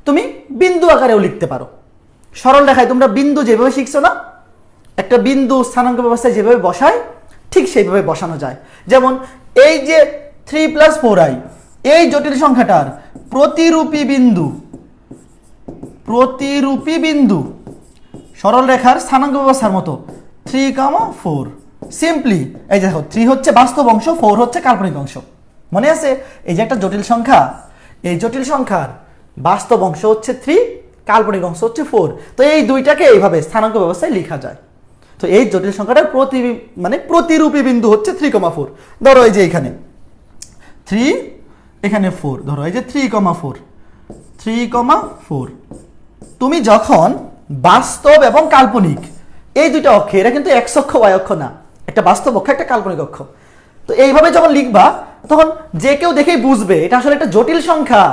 তুমি বিন্দু আকারেও লিখতে পারো। সরল রেখায় তোমরা বিন্দু যেভাবে শিখছো না, একটা বিন্দু স্থানাঙ্ক ব্যবস্থায় যেভাবে বসায়, ঠিক সেইভাবে বসানো যায়। যেমন এই যে 3 + 4i, এই জটিল সংখ্যাটার প্রতিরূপী বিন্দু সরল রেখার স্থানাঙ্ক ব্যবস্থার মতো 3, 4। সিম্পলি এই দেখো 3 হচ্ছে বাস্তব অংশ, 4 হচ্ছে কাল্পনিক অংশ। মনে আছে? এই যে একটা জটিল সংখ্যা, এই জটিল সংখ্যার বাস্তব অংশ হচ্ছে 3, কাল্পনিক অংশ হচ্ছে 4। তো এই দুইটাকে এইভাবে স্থানাঙ্ক ব্যবস্থায় লেখা যায়। তো এই জটিল সংখ্যাটার প্রতিরূপী বিন্দু হচ্ছে 3, 4। ধরো এই যে এখানে 3, এখানে 4, ধরো এই যে 3, 4। তুমি যখন বাস্তব এবং কাল্পনিক এই দুইটা অক্ষে, এরা কিন্তু x অক্ষ y অক্ষ না, একটা বাস্তব অক্ষ একটা কাল্পনিক অক্ষ, তো এইভাবে যখন লিখবা তখন যে কেউ দেখেই বুঝবে এটা আসলে একটা জটিল সংখ্যা,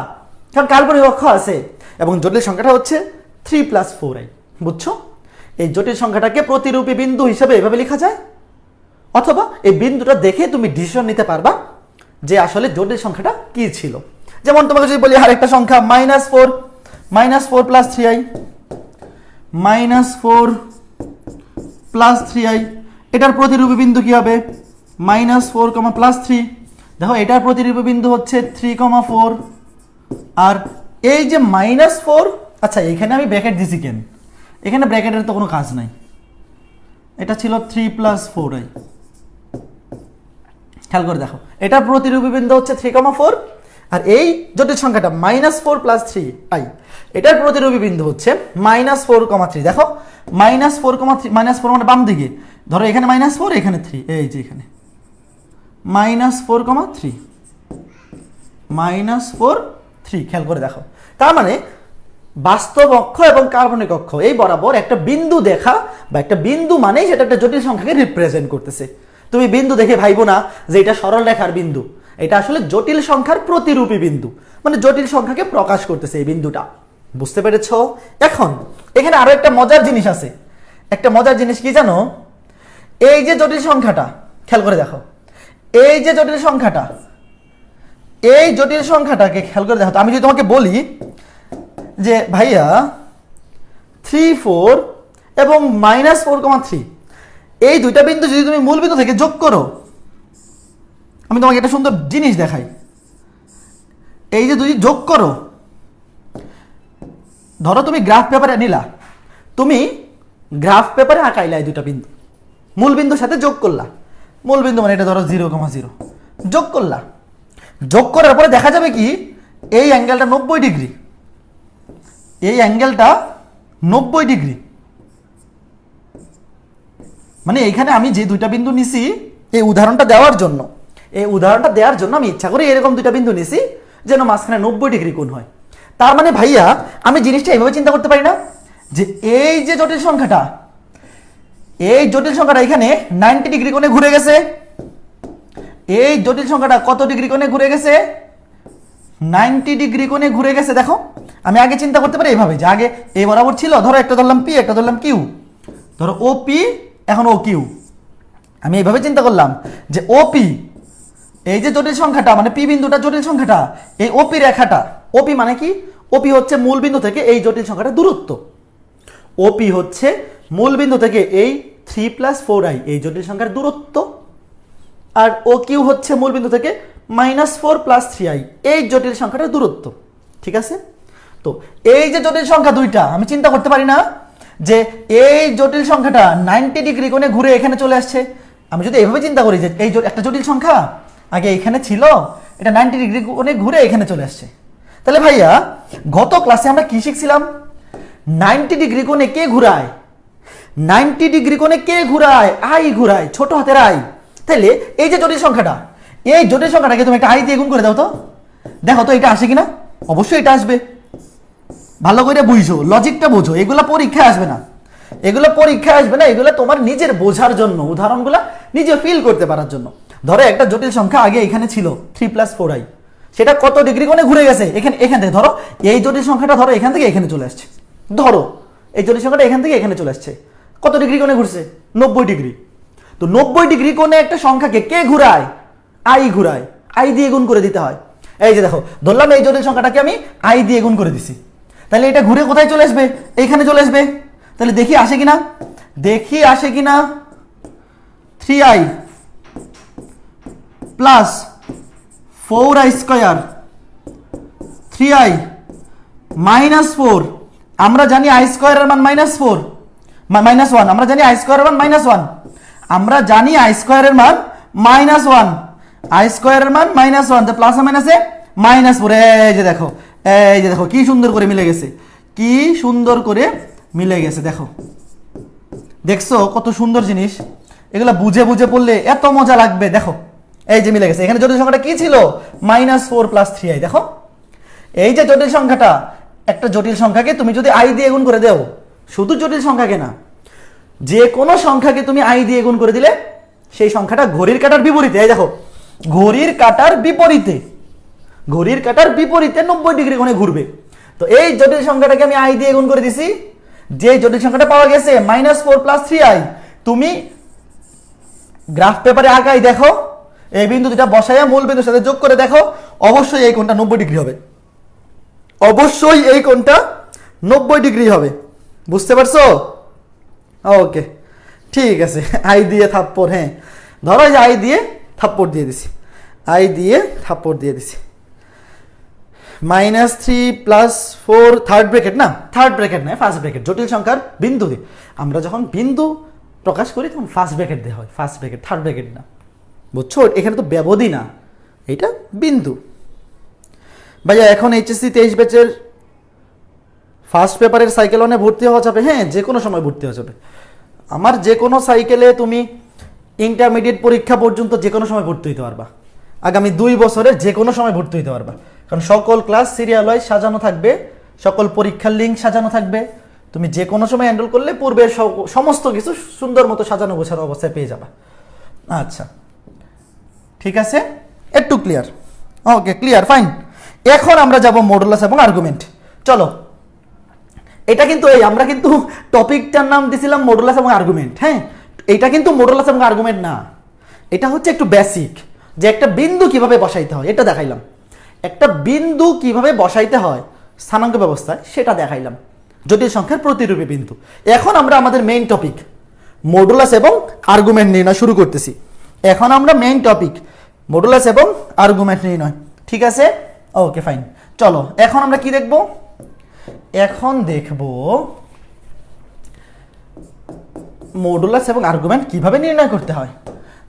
কারণ কাল্পনিক অক্ষ আছে এবং জটিল সংখ্যাটা হচ্ছে 3 + 4i। বুঝছো? এই জটিল সংখ্যাটাকে প্রতিরূপী বিন্দু হিসেবে এভাবে লেখা যায়, অথবা এই বিন্দুটা দেখে তুমি ডিসিশন নিতে পারবা যে আসলে জটিল সংখ্যাটা কি ছিল। যেমন তোমাকে যদি বলি আরেকটা সংখ্যা -4 + 3i, -4 + 3i, এটার প্রতিরূপী বিন্দু কি হবে? -4, +3। দেখো এটার প্রতিরূপী বিন্দু হচ্ছে 3, 4। আর এই যে -4, আচ্ছা এখানে আমি ব্র্যাকেট দিছি কেন? এখানে ব্র্যাকেটের তো কোনো কাজ নাই, এটা ছিল 3 + 4i। খেয়াল করে দেখো, এটার প্রতিরূপী বিন্দু হচ্ছে 3,4, আর এই জটিল সংখ্যাটা -4 + 3i, এটার প্রতিরূপী বিন্দু হচ্ছে -4,3। দেখো -4,3, -4 মানে বাম দিকে, ধরো এখানে -4, এখানে 3, এই যে এখানে -4,3, -4,3। খেয়াল করে দেখো, তার মানে বাস্তব অক্ষ এবং কাল্পনিক অক্ষ এই বরাবর একটা বিন্দু দেখা বা একটা বিন্দু মানেই সেটা একটা জটিল সংখ্যাকে রিপ্রেজেন্ট করতেছে। তুমি বিন্দু দেখে ভাইবো না যে এটা সরল রেখার বিন্দু, এটা আসলে জটিল সংখ্যার প্রতিরূপী বিন্দু, মানে জটিল সংখ্যাকে প্রকাশ করতেছে এই বিন্দুটা। বুঝতে পেরেছো? এখন এখানে আরো একটা মজার জিনিস আছে। একটা মজার জিনিস কি জানো? এই যে জটিল সংখ্যাটা, খেয়াল করে দেখো, এই যে জটিল সংখ্যাটা, এই জটিল সংখ্যাটাকে খেয়াল করে দেখো। আমি যদি তোমাকে বলি যে ভাইয়া 3, 4 এবং -4,3, এই দুইটা বিন্দু যদি তুমি মূল বিন্দু থেকে যোগ করো, আমি তোমাকে একটা সুন্দর জিনিস দেখাই। এই যে যদি যোগ করো, ধরো তুমি গ্রাফ পেপারে নিলা, তুমি গ্রাফ পেপারে আঁকাইলা এই দুইটা বিন্দু, মূল বিন্দুর সাথে যোগ করলা, মূল বিন্দু মানে এটা ধরো 0,0 যোগ করলা। যোগ করার পরে দেখা যাবে কি এই অ্যাঙ্গেলটা 90 ডিগ্রি, এই অ্যাঙ্গেলটা 90 ডিগ্রি। মানে এইখানে আমি যে দুইটা বিন্দু নিছি এই উদাহরণটা দেওয়ার জন্য, আমি ইচ্ছা করে এরকম দুইটা বিন্দু নিছি যেন মাঝখানে 90 ডিগ্রি কোণ হয়। তার মানে ভাইয়া আমি জিনিসটা এইভাবে চিন্তা করতে পারি না যে এই যে জটিল সংখ্যাটা, এই জটিল সংখ্যাটা এখানে 90 ডিগ্রি কোণে ঘুরে গেছে, এই জটিল সংখ্যাটা কত ডিগ্রি কোণে ঘুরে গেছে? 90 ডিগ্রি কোণে ঘুরে গেছে। দেখো আমি আগে চিন্তা করতে পারি এইভাবে যে আগে এই বরাবর ছিল, ধরো একটা ধরলাম পি, একটা ধরলাম কিউ, ধরো ও পি, এখন ও কিউ। আমি এইভাবে চিন্তা করলাম যে ওপি, এই যে জটিল সংখ্যাটা মানে পি বিন্দুটা জটিল সংখ্যাটা, এই ওপি রেখাটা, ওপি মানে কি? ওপি হচ্ছে মূল বিন্দু থেকে এই জটিল সংখ্যাটা দূরত্ব। ওপি হচ্ছে মূল বিন্দু থেকে এই 3 + 4i এই জটিল সংখ্যার দূরত্ব, আর ও কিউ হচ্ছে মূল বিন্দু থেকে -4 + 3i এই জটিল সংখ্যাটার দূরত্ব। ঠিক আছে? তো এই যে জটিল সংখ্যা দুইটা, আমি চিন্তা করতে পারি না যে এই জটিল সংখ্যাটা 90 ডিগ্রি কোণে ঘুরে এখানে চলে আসছে। আমি যদি এইভাবে চিন্তা করি যে এই একটা জটিল সংখ্যা আগে এখানে ছিল, এটা 90 ডিগ্রি কোণে ঘুরে এখানে চলে আসছে, তাহলে ভাইয়া গত ক্লাসে আমরা কি শিখছিলাম? 90 ডিগ্রি কোণে কে ঘুরায়? 90 ডিগ্রি কোণে কে ঘুরায়? আই ঘুরায়, ছোট হাতের আই। তাহলে এই যে জটিল সংখ্যাটা, এই জটিল সংখ্যাটাকে তুমি একটা আই দিয়ে গুণ করে দাও তো, দেখো তো এটা আসে কিনা। অবশ্যই এটা আসবে। ভালো করে বুঝো, লজিকটা বোঝো, এগুলা পরীক্ষায় আসবে না, এগুলো পরীক্ষায় আসবে না, এগুলো তোমার নিজের বোঝার জন্য, উদাহরণগুলো নিজে ফিল করতে পারার জন্য। ধরো একটা জটিল সংখ্যা আগে এখানে ছিল 3 + 4i, সেটা কত ডিগ্রি কোণে ঘুরে গেছে? এখান থেকে ধরো এই জটিল সংখ্যাটা, ধরো এখান থেকে এখানে চলে আসছে, ধরো এই জটিল সংখ্যাটা এখান থেকে এখানে চলে আসছে, কত ডিগ্রি কোণে ঘুরছে? 90 ডিগ্রি। তো 90 ডিগ্রি কোণে একটা সংখ্যাকে কে ঘুরায়? আই ঘুরায়, আই দিয়ে গুণ করে দিতে হয়। এই যে দেখো, ধরলাম এই জটিল সংখ্যাটাকে আমি আই দিয়ে গুণ করে দিছি, তাহলে এটা ঘুরে কোথায় চলে আসবে? এইখানে চলে আসবে। তাহলে দেখি আসে কিনা, 3i + 4i², 3i -4, আমরা জানি i² এর মান -4, -1, আমরা জানি i² এর মান -1, আমরা জানি i² এর মান -1, i² এর মান -1, তো প্লাস মাইনাসে -4। এই যে দেখো, এই যে দেখো কি সুন্দর করে মিলে গেছে, কি সুন্দর করে মিলে গেছে। দেখো, দেখছো কত সুন্দর জিনিস, এগুলা বুঝে বুঝে পড়লে এত মজা লাগবে। দেখো এই যে মিলে গেছে। এখানে জটিল সংখ্যাটা কি ছিল? -4 + 3i। দেখো এই যে জটিল সংখ্যাটা, একটা জটিল সংখ্যাকে তুমি যদি আই দিয়ে গুণ করে দাও, শুধু জটিল সংখ্যাকে না, যে কোনো সংখ্যাকে তুমি আই দিয়ে গুণ করে দিলে সেই সংখ্যাটা ঘড়ির কাঁটার বিপরীতে, এই দেখো ঘড়ির কাঁটার বিপরীতে, ঘড়ির কাঁটার বিপরীতে 90 ডিগ্রি কোণে ঘুরবে। তো এই জটিল সংখ্যাটাকে আমি আই দিয়ে গুণ করে দিছি, যে জটিল সংখ্যাটা পাওয়া গেছে -4 + 3i, তুমি গ্রাফ পেপারে আঁকাই দেখো, এই বিন্দু দুটা বসাইয়া মূল বিন্দুর সাথে যোগ করে দেখো, অবশ্যই এই কোণটা 90 ডিগ্রি হবে, অবশ্যই এই কোণটা 90 ডিগ্রি হবে। বুঝতে পারছো? ওকে, ঠিক আছে। আই দিয়ে থাপ্পড়, হ্যাঁ ধরো যে আই দিয়ে থাপ্পড় দিয়ে দিছি, আই দিয়ে থাপ্পড় দিয়ে দিছি। -3 + 4 থার্ড ব্র্যাকেট না, থার্ড ব্র্যাকেট নয়, ফার্স্ট ব্র্যাকেট। জটিল সংখ্যার বিন্দু দিয়ে আমরা যখন বিন্দু প্রকাশ করি তখন ফার্স্ট ব্র্যাকেট দেওয়া হয়, ফার্স্ট ব্র্যাকেট, থার্ড ব্র্যাকেট না, বুঝছো? এখানে তো ব্যবধি না, এটা বিন্দু। ভাইয়া এখন এইচএসসি 23 ব্যাচের ফার্স্ট পেপারের সাইকেল ওয়ানে ভর্তি হওয়া যাবে? হ্যাঁ, যে কোনো সময় ভর্তি হওয়া যাবে। আমার যে কোনো সাইকেলে তুমি ইন্টারমিডিয়েট পরীক্ষা পর্যন্ত যে কোনো সময় ভর্তি হতে পারবা, আগামী 2 বছরের যে কোনো সময় ভর্তি হতে পারবা, কারণ সকল ক্লাস সিরিয়াল ওয়াইজ সাজানো থাকবে, সকল পরীক্ষার লিঙ্ক সাজানো থাকবে। তুমি যে কোনো সময় এনরোল করলে পূর্বের সমস্ত কিছু সুন্দর মতো সাজানো গোছানো অবস্থায় পেয়ে যাবা। আচ্ছা, ঠিক আছে, একটু ক্লিয়ার? ওকে, ক্লিয়ার, ফাইন। এখন আমরা যাব মডুলাস এবং আর্গুমেন্ট। চলো, এটা কিন্তু আমরা কিন্তু টপিকটার নাম দিছিলাম মডুলাস এবং আর্গুমেন্ট। হ্যাঁ, এটা কিন্তু মডুলাস এবং আর্গুমেন্ট না, এটা হচ্ছে একটু বেসিক, যে একটা বিন্দু কিভাবে বসাইতে হয় এটা দেখাইলাম। একটা বিন্দু কিভাবে বসাইতে হয় স্থানাঙ্ক ব্যবস্থায় সেটা দেখাইলাম, জটিল সংখ্যার প্রতিরূপী বিন্দু। এখন আমরা আমাদের মেইন টপিক মডুলাস এবং আর্গুমেন্ট নির্ণয় শুরু করতেছি। এখন আমরা মেইন টপিক মডুলাস এবং আর্গুমেন্ট নির্ণয়, ঠিক আছে? ওকে, ফাইন। চলো, এখন আমরা কি দেখব? এখন দেখব মডুলাস এবং আর্গুমেন্ট কিভাবে নির্ণয় করতে হয়।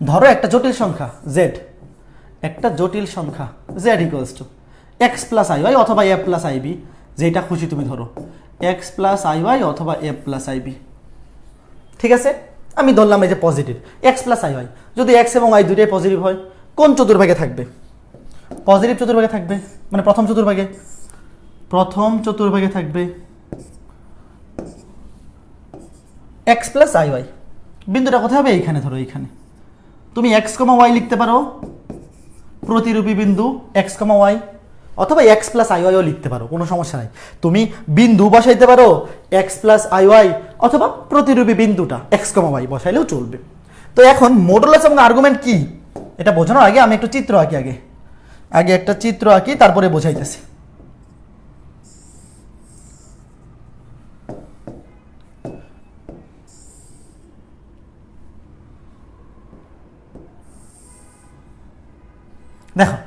ধরো একটা জটিল সংখ্যা z, একটা জটিল সংখ্যা z = x + iy অথবা a + ib, যেটা খুশি তুমি ধরো, x + iy অথবা a + ib, ঠিক আছে? আমি ধরলাম এই যে পজিটিভ x + iy। যদি x এবং y দুটোই পজিটিভ হয়, কোন চতুর্ভাগে থাকবে? পজিটিভ চতুর্ভাগে থাকবে, মানে প্রথম চতুর্ভাগে, প্রথম চতুর্ভাগে থাকবে x + iy। বিন্দুটা কোথায় হবে? এইখানে ধরো, এইখানে তুমি x, y লিখতে পারো, প্রতিরূপী বিন্দু x, y, অথবা x + iy ও লিখতে পারো, কোনো সমস্যা নাই। তুমি বিন্দু বসাইতে পারো x + iy, অথবা প্রতিরূপী বিন্দুটা x, y বসাইলেও চলবে। তো এখন মডুলাস এবং আর্গুমেন্ট কি এটা বোঝানোর আগে আমি একটু চিত্র আঁকি, আগে একটা চিত্র আঁকি, তারপরে বোঝাইতেছি। দেখো,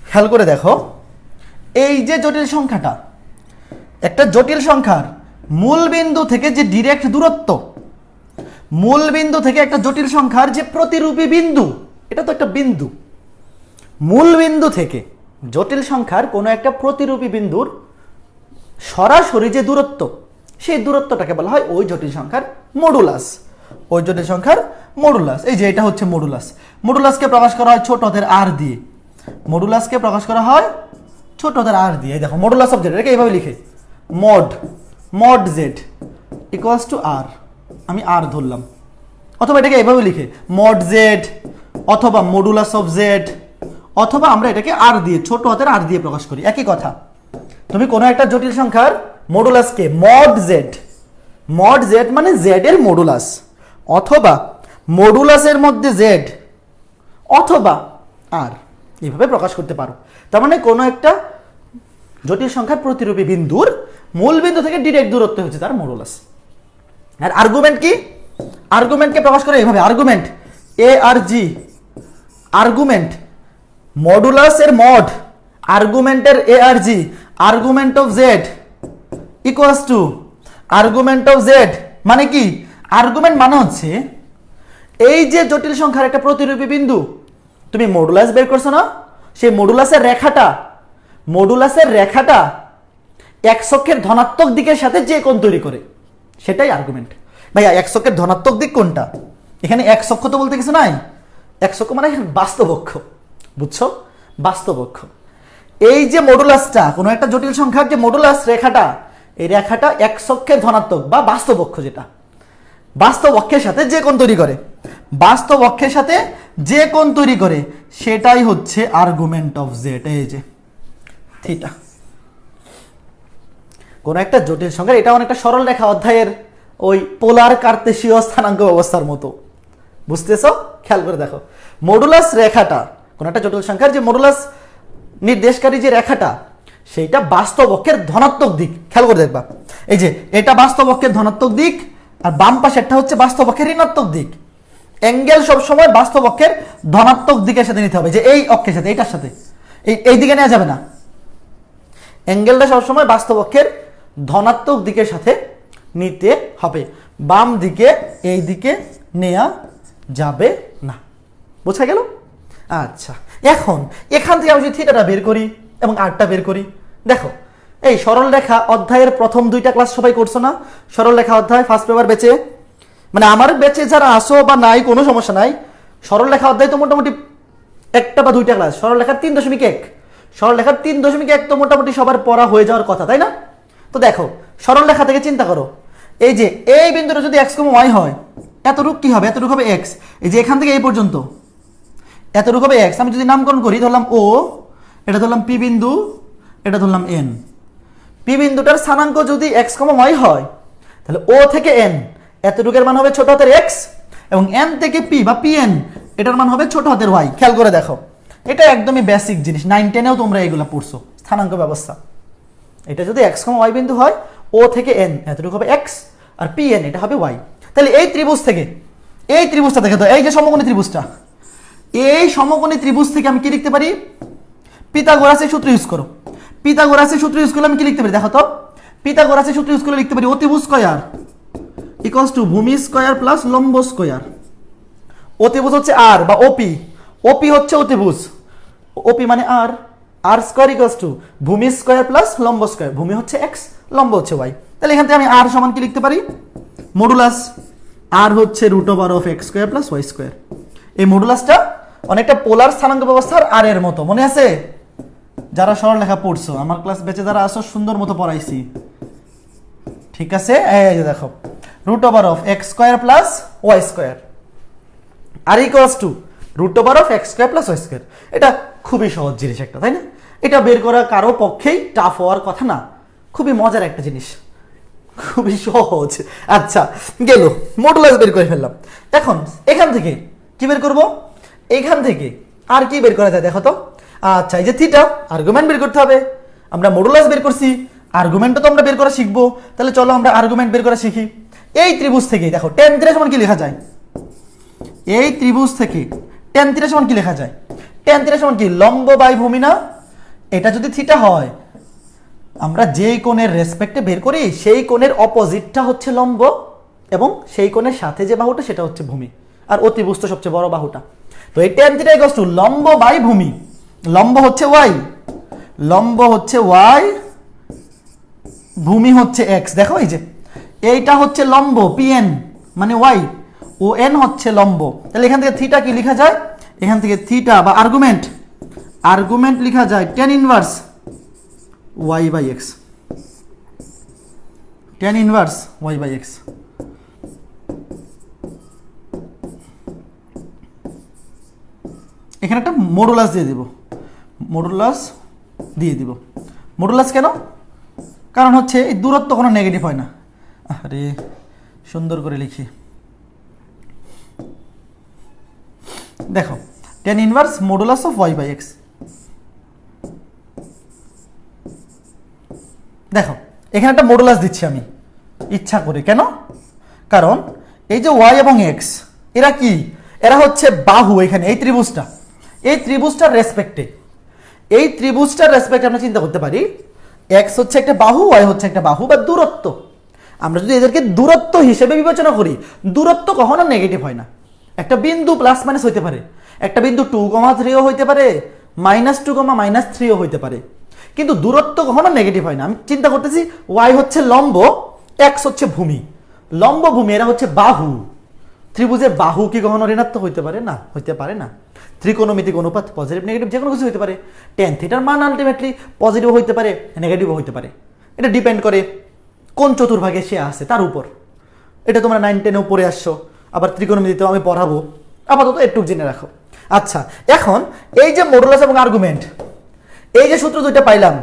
খেয়াল করে দেখো, এই যে জটিল সংখ্যাটা, একটা জটিল সংখ্যার মূল বিন্দু থেকে যে ডিরেক্ট দূরত্ব, মূল বিন্দু থেকে একটা জটিল সংখ্যার যে প্রতিরূপী বিন্দু, এটা তো একটা বিন্দু। মূল বিন্দু থেকে জটিল সংখ্যার কোনো একটা প্রতিরূপী বিন্দুর সরাসরি যে দূরত্ব, সেই দূরত্বটাকে বলা হয় ওই জটিল সংখ্যার মডুলাস, ওই জটিল সংখ্যার মডুলাস। এই যে এটা হচ্ছে মডুলাস। মডুলাসকে প্রকাশ করা হয় ছোট হাতের আর দিয়ে, মডুলাসকে প্রকাশ করা হয় ছোট হাতের আর দিয়ে। দেখো, মডুলাস অফ জেড, এটাকে এইভাবে লিখে মড জেড = আর, আমি আর ধরলাম, অথবা এটাকে এইভাবে লিখে মড জেড, অথবা মডুলাস অফ জেড, অথবা আমরা এটাকে আর দিয়ে, ছোট হাতের আর দিয়ে প্রকাশ করি, একই কথা। তুমি কোনো একটা জটিল সংখ্যার মডুলাসকে মড জেড মানে জেড এর মডুলাস, অথবা মডুলাসের মধ্যে জেড, অথবা আর, এইভাবে প্রকাশ করতে পারো। তার মানে কোনো একটা জটিল সংখ্যার প্রতিরূপী বিন্দুর মূল বিন্দু থেকে ডিরেক্ট দূরত্ব হচ্ছে তার মডুলাস। আর আর্গুমেন্ট কি? আর্গুমেন্টকে প্রকাশ করে এইভাবে, argument A R G, argument modulus এর মড, আর্গুমেন্টের A R G, argument of z = argument of z. মানে কি? আর্গুমেন্ট মানে হচ্ছে এই যে জটিল সংখ্যার একটা প্রতিরূপী বিন্দু, তুমি মডুলাস বের করছো না, সেই মডুলাসের রেখাটা এক্স অক্ষের ধনাত্মক দিকের সাথে যে কোণ তৈরি করে, সেটাই আর্গুমেন্ট। ভাইয়া, এক্স অক্ষের ধনাত্মক দিক কোনটা? এখানে এক্স অক্ষ তো বলতে কিছু নাই, এক্স অক্ষ মানে বাস্তব অক্ষ, বুঝছো? বাস্তব অক্ষ। এই যে মডুলাসটা, কোনো একটা জটিল সংখ্যার যে মডুলাস রেখাটা, এই রেখাটা এক্স অক্ষের ধনাত্মক বা বাস্তব অক্ষ, যেটা বাস্তব অক্ষের সাথে যে কোণ তৈরি করে, বাস্তব অক্ষের সাথে যে কোণ তৈরি করে, সেটাই হচ্ছে আর্গুমেন্ট অফ জেড। এই যে থিটা, কোন একটা জটিল সংখ্যার, এটা অনেকটা সরল রেখা অধ্যায়ের ওই পোলার কার্তেশীয় স্থানাঙ্ক ব্যবস্থার মতো, বুঝতেছো? খেয়াল করে দেখো, মডুলাস রেখাটা, কোন একটা জটিল সংখ্যার যে মডুলাস নির্দেশকারী যে রেখাটা, সেইটা বাস্তব অক্ষের ধনাত্মক দিক। খেয়াল করে দেখবা, এই যে এটা বাস্তব অক্ষের ধনাত্মক দিক, আর বাম পাশেরটা হচ্ছে বাস্তব অক্ষের ঋণাত্মক দিক। অ্যাঙ্গেল সবসময় বাস্তব অক্ষের ধনাত্মক দিকের সাথে নিতে হবে, যে এই অক্ষের সাথে, এইটার সাথে, এই দিকে নেওয়া যাবে না, অ্যাঙ্গেলটা সবসময় বাস্তব অক্ষের ধনাত্মক দিকের সাথে নিতে হবে, বাম দিকে এই দিকে নেওয়া যাবে না। বোঝা গেল? আচ্ছা, এখন এখান থেকে আমি যদি থিটাটা বের করি এবং আরটা বের করি, দেখো এই সরলরেখা অধ্যায়ের প্রথম 2টা ক্লাস সবাই করছো না? সরলরেখা অধ্যায় ফার্স্ট পেপার ব্যাচে, মানে আমার ব্যাচে যারা আসো বা নাই কোনো সমস্যা নাই, সরলরেখা অধ্যায় তো মোটামুটি 1টা বা 2টা ক্লাস, সরলরেখার 3.1, সরলরেখার 3.1 তো মোটামুটি সবার পড়া হয়ে যাওয়ার কথা, তাই না? তো দেখো সরলরেখা থেকে চিন্তা করো, এই যে এই বিন্দুটা যদি x, y হয়, এতটুক কি হবে? এতটুক হবে x। এই যে এখান থেকে এই পর্যন্ত এতটুক হবে x। আমি যদি নামকরণ করি, ধরলাম ও, এটা ধরলাম পি বিন্দু, এটা ধরলাম এন। পি বিন্দুটার স্থানাঙ্ক যদি x, y হয়, তাহলে ও থেকে এন এতটুকের মান হবে ছোট হাতের x, এবং এন থেকে পি বা পি এন এটার মান হবে ছোট হাতের y। খেয়াল করে দেখো, এটা একদমই বেসিক জিনিস, 9-10-এও তোমরা এগুলো পড়ছো, স্থানাঙ্ক ব্যবস্থা। এটা যদি x, y বিন্দু হয়, ও থেকে এন এতটুকু হবে x, আর পি এন এটা হবে y। তাহলে এই ত্রিভুজ থেকে, এই ত্রিভুজটা দেখে তো, এই যে সমকোণী ত্রিভুজটা, এই সমকোণী ত্রিভুজ থেকে আমি কি লিখতে পারি? পিথাগোরাসের সূত্র ইউজ করো। পিথাগোরাসের সূত্র ইউজ করলে আমি কি লিখতে পারি? দেখো তো, পিথাগোরাসের সূত্র ইউজ করলে লিখতে পারি অতিভুজ স্কয়ার ইকুয়ালস টু ভূমি স্কয়ার প্লাস লম্ব স্কয়ার। অতিভুজ হচ্ছে আর বা ওপি, ওপি হচ্ছে অতিভুজ, ওপি মানে আর, আর স্কয়ার ইকুয়ালস টু ভূমি স্কয়ার প্লাস লম্ব স্কয়ার। ভূমি হচ্ছে এক্স, লম্ব হচ্ছে ওয়াই। তাহলে এখান থেকে আমি আর সমান কি লিখতে পারি? মডুলাস আর হচ্ছে root over of x square plus y square. এই মডুলাসটা অনেকটা পোলার স্থানাঙ্ক ব্যবস্থার আর এর মতো, মনে আছে? যারা সরলরেখা পড়ছো, আমার ক্লাস বেঁচে যারা আসো, সুন্দর মতো পড়াইছি, ঠিক আছে? এই যে দেখো, root over of x square plus y square আর equals to root over of x square plus y square. এটা খুবই সহজ জিনিস একটা, তাই না? এটা বের করা কারো পক্ষেই টাফ হওয়ার কথা না, খুবই মজার একটা জিনিস, খুবই সহজ। আচ্ছা, গেল, মডুলাস বের করে ফেললাম। এখন এখান থেকে কি বের করব? এখান থেকে আর কি বের করা যায় দেখো তো। আচ্ছা, এই যে থিটা, আর্গুমেন্ট বের করতে হবে। আমরা মডুলাস বের করছি, আর্গুমেন্টও তো আমরা বের করা শিখবো। তাহলে চলো আমরা আর্গুমেন্ট বের করা শিখি। এই ত্রিভুজ থেকে দেখো tan থিটা সমান কি লেখা যায়? এই ত্রিভুজ থেকে tan থিটা সমান কি লেখা যায়? tan থিটা সমান কি? লম্ব বাই ভূমি না? এটা যদি থিটা হয়, আমরা যেই কোণের রেসপেক্টে বের করি সেই কোণের অপোজিটটা হচ্ছে লম্ব, এবং সেই কোণের সাথে যে বাহুটা সেটা হচ্ছে ভূমি, আর অতিভুজ তো সবচেয়ে বড় বাহুটা। তো এই tan থিটা ইকুয়ালস টু লম্ব বাই ভূমি। লম্ব হচ্ছে y, লম্ব হচ্ছে y, ভূমি হচ্ছে x। দেখো এই যে এইটা হচ্ছে লম্ব pn মানে y, ও n হচ্ছে লম্ব। তাহলে এখান থেকে থিটা কি লেখা যায়? এখান থেকে থিটা বা আর্গুমেন্ট, আর্গুমেন্ট লেখা যায় tan inverse y by x, tan inverse y by x। এখানে একটা মডুলাস দিয়ে দিব, মডুলাস দিয়ে দিব। মডুলাস কেন? কারণ হচ্ছে এই দূরত্ব কোনো নেগেটিভ হয় না। আরে সুন্দর করে লিখি, দেখো tan inverse modulus of y by x। দেখো এখানে একটা মডুলাস দিচ্ছি আমি ইচ্ছা করে, কেন? কারণ এই যে y এবং x এরা কি? এরা হচ্ছে বাহু। এখানে এই ত্রিভুজটা, এই ত্রিভুজটার রেসপেক্টে, এই ত্রিভুজটার রেসপেক্টে আমরা চিন্তা করতে পারি x হচ্ছে একটা বাহু, y হচ্ছে একটা বাহু বা দূরত্ব। আমরা যদি এদেরকে দূরত্ব হিসেবে বিবেচনা করি, দূরত্ব কখনো নেগেটিভ হয় না। একটা বিন্দু প্লাস মাইনাস হইতে পারে, একটা বিন্দু 2,3ও হইতে পারে, -2, -3ও হইতে পারে, কিন্তু দূরত্ব কখনো নেগেটিভ হয় না। আমি চিন্তা করতেছি y হচ্ছে লম্ব, x হচ্ছে ভূমি। লম্ব ভূমি এরা হচ্ছে বাহু। ত্রিভুজের বাহু কি কখনো ঋণাত্মক হইতে পারে? না, হইতে পারে না। ত্রিকোণমিতিক অনুপাত পজিটিভ নেগেটিভ যে কোনো কিছু হইতে পারে। tan থিটার মান আলটিমেটলি পজিটিভ হইতে পারে, নেগেটিভও হইতে পারে। এটা ডিপেন্ড করে কোন চতুর্ভাগে সে আছে তার উপর। এটা তোমরা 9-10-এও পড়ে আসছো, আবার ত্রিকোণমিতিতেও আমি পড়াবো, আপাতত একটু জেনে রাখো। আচ্ছা, এখন এই যে মডুলাস এবং আর্গুমেন্ট, এই যে সূত্র দুইটা পাইলাম,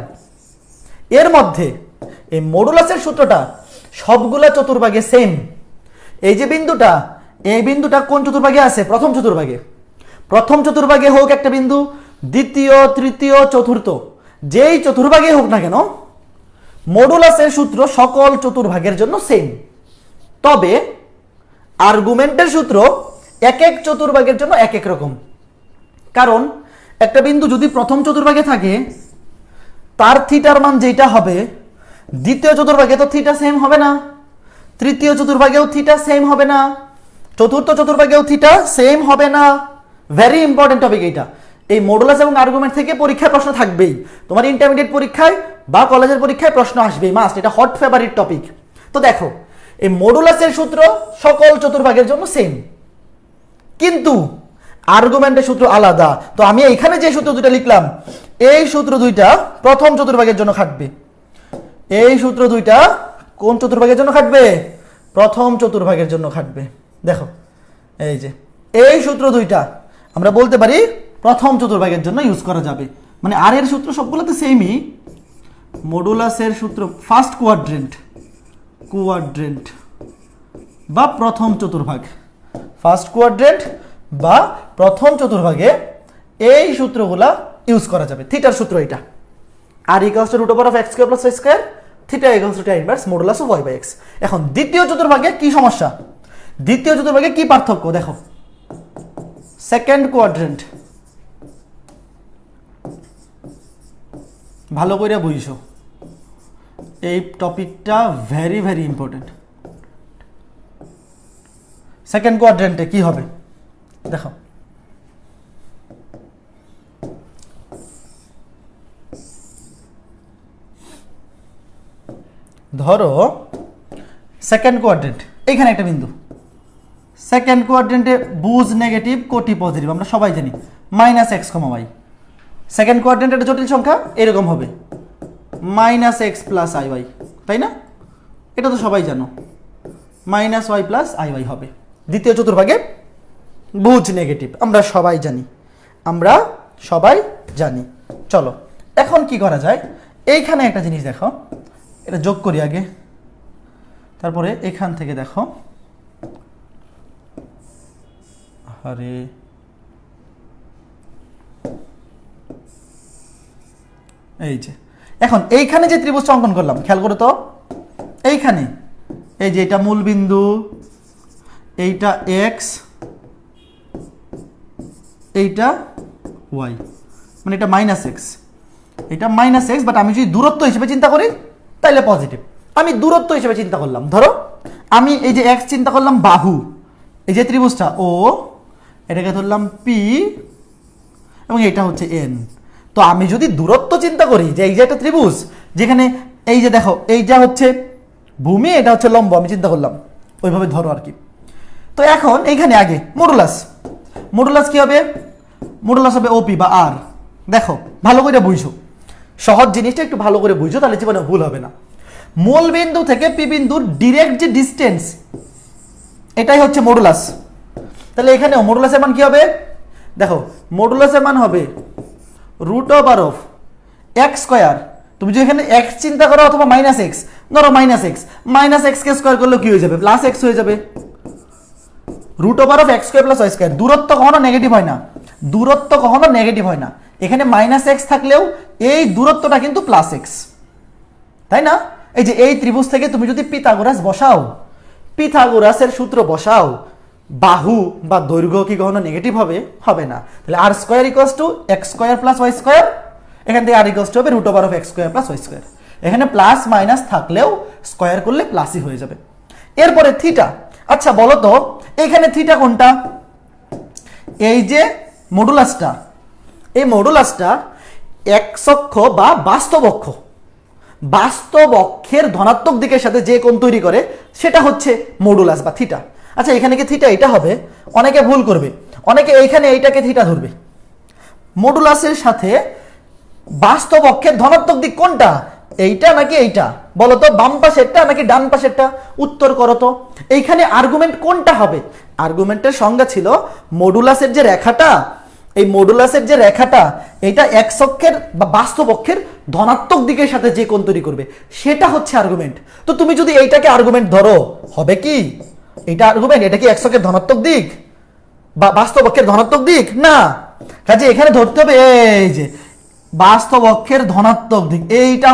এর মধ্যে এই মডুলাসের সূত্রটা সবগুলা চতুর্ভাগে সেম। এই যে বিন্দুটা, এই বিন্দুটা কোন চতুর্ভাগে আছে? প্রথম চতুর্ভাগে। প্রথম চতুর্ভাগে হোক একটা বিন্দু, দ্বিতীয়, তৃতীয়, চতুর্থ, যেই চতুর্ভাগে হোক না কেন, মডুলাসের সূত্র সকল চতুর্ভাগের জন্য সেম। তবে আর্গুমেন্টের সূত্র এক এক চতুর্ভাগের জন্য এক এক রকম। কারণ একটা বিন্দু যদি প্রথম চতুর্ভাগে থাকে, তার থিটার মান যেটা হবে দ্বিতীয় চতুর্ভাগে তো থিটা সেম হবে না, তৃতীয় চতুর্ভাগেও থিটা সেম হবে না, চতুর্থ চতুর্ভাগেও থিটা সেম হবে না। ভেরি ইম্পর্টেন্ট টপিক এইটা। এই মডুলাস এবং আর্গুমেন্ট থেকে পরীক্ষায় প্রশ্ন থাকবেই, তোমার ইন্টারমিডিয়েট পরীক্ষায় বা কলেজের পরীক্ষায় প্রশ্ন আসবেই মাস্ট, এটা হট ফেভারিট টপিক। তো দেখো এই মডুলাসের সূত্র সকল চতুর্ভাগের জন্য সেম, কিন্তু আর্গুমেন্টের সূত্র আলাদা। তো আমি এখানে যে সূত্র দুটো লিখলাম এই সূত্র দুইটা প্রথম চতুর্ভাগের জন্য খাটবে, এই সূত্র দুইটা কোন চতুর্ভাগের জন্য খাটবে? প্রথম চতুর্ভাগের জন্য খাটবে। দেখো এই যে এই সূত্র দুইটা আমরা বলতে পারি প্রথম চতুর্ভাগের জন্য ইউজ করা যাবে, মানে আর এর সূত্র সবগুলোতে সেমই। মডুলাসের সূত্র ফার্স্ট কোয়াড্রেন্ট বা প্রথম চতুর্ভাগ, ফার্স্ট কোয়াড্রেন্ট বা প্রথম চতুর্ভাগে এই সূত্রগুলা ইউজ করা যাবে। থিটার সূত্র এটা, r equals to √(x² + y²), theta equals to tan inverse modulus of y/x। এখন দ্বিতীয় চতুর্ভাগে কি সমস্যা, দ্বিতীয় চতুর্ভাগে কি পার্থক্য দেখো। সেকেন্ড কোয়াড্রেন্ট, ভালো করে বুঝছো, এই টপিকটা ভেরি ভেরি ইম্পর্টেন্ট। সেকেন্ড কোয়াড্রেন্টে কি হবে দেখো, ধরো সেকেন্ড কোয়াড্রেন্ট, এইখানে একটা বিন্দু, সেকেন্ড কোয়াড্রেন্টে বুঝ নেগেটিভ কোটি পজিটিভ আমরা সবাই জানি, -x, y। সেকেন্ড কোয়াড্রেন্টে একটা জটিল সংখ্যা এরকম হবে -x + iy, তাই না? এটা তো সবাই জানো, -y + iy হবে। দ্বিতীয় চতুর্ভাগে বুঝ নেগেটিভ আমরা সবাই জানি। চলো এখন কি করা যায়, এইখানে একটা জিনিস দেখো, এটা যোগ করি আগে, তারপরে এখান থেকে দেখো, আরে এই যে এখন এইখানে যে ত্রিভুজটা অঙ্কন করলাম খেয়াল করো তো, এইখানে এই যে এটা মূল বিন্দু, এইটা x, এইটা y, মানে এটা -x, এটা -x, বাট আমি যদি দূরত্ব হিসেবে চিন্তা করি তাহলে পজিটিভ। আমি দূরত্ব হিসেবে চিন্তা করলাম, ধরো আমি এই যে x চিন্তা করলাম বাহু, এই যে ত্রিভুজটা ও, এটাকে ধরলাম p এবং এটা হচ্ছে n। তো আমি যদি দূরত্ব চিন্তা করি যে এই যে একটা ত্রিভুজ, যেখানে এই যে দেখো এইটা হচ্ছে ভূমি, এটা হচ্ছে লম্ব, আমি চিন্তা করলাম ওইভাবে ধরো আর কি। তো এখন এইখানে আগে মডুলাস কি হবে? মডুলাস হবে OP বা R। দেখো ভালো করে বুঝো, সহজ জিনিসটা একটু ভালো করে বুঝো, তাহলে জীবনে ভুল হবে না। মূল বিন্দু থেকে পি বিন্দুর ডিরেক্ট যে ডিস্টেন্স, এটাই হচ্ছে মডুলাস। তাহলে এখানেও মডুলাসের মান কি হবে দেখো, মডুলাসের মান হবে √(x²). তুমি যদি এখানে x চিন্তা করো অথবা -x, ধরো -x কে স্কয়ার করলে কি হয়ে যাবে? +x হয়ে যাবে। √(x² + y²). দূরত্ব কখনো নেগেটিভ হয় না, এখানে -x থাকলেও এই দূরত্বটা কিন্তু +x, তাই না? এই যে এই ত্রিভুজ থেকে তুমি যদি পিথাগোরাসের সূত্র বসাও, বাহু বা দৈর্ঘ্য কি কখনো নেগেটিভ হবে না। তাহলে r² = x² + y², এখান থেকে r = হবে √(x² + y²। এখানে প্লাস মাইনাস থাকলেও স্কয়ার করলে প্লাসই হয়ে যাবে। এরপরে থিটা, আচ্ছা বলো তো এখানে থিটা কোনটা? এই যে মডুলাসটা, এই মডুলাসটা এক্স অক্ষ বা বাস্তব অক্ষের ধনাত্মক দিকের সাথে যে কোণ তৈরি করে সেটা হচ্ছে মডুলাস বা থিটা। আচ্ছা এখানে কি থিটা এটা হবে? অনেকে ভুল করবে, অনেকে এইখানে এইটাকে থিটা ধরবে। মডুলাসের সাথে বাস্তব অক্ষের ধনাত্মক দিক কোনটা, এইটা নাকি এইটা? বলো তো, বাম পাশেরটা নাকি ডান পাশেরটা? উত্তর করো তো। এইখানে আর্গুমেন্ট কোনটা হবে? আর্গুমেন্টের সংজ্ঞা ছিল মডুলাসের যে রেখাটা, এই মডুলাসের যে রেখাটা এটা এক্স অক্ষের বা বাস্তব অক্ষের ধনাত্মক দিকের সাথে যে কোণ তৈরি করবে সেটা হচ্ছে আর্গুমেন্ট। তো তুমি যদি এইটাকে আর্গুমেন্ট ধরো হবে কি এটা আর্গুমেন্ট? এটা কি এক্স অক্ষের ধনাত্মক দিক বা বাস্তব অক্ষের ধনাত্মক দিক? না, কাজে এখানে ধরতে হবে এই যে বাস্তব অক্ষের ধনাত্মক দিক, এইটা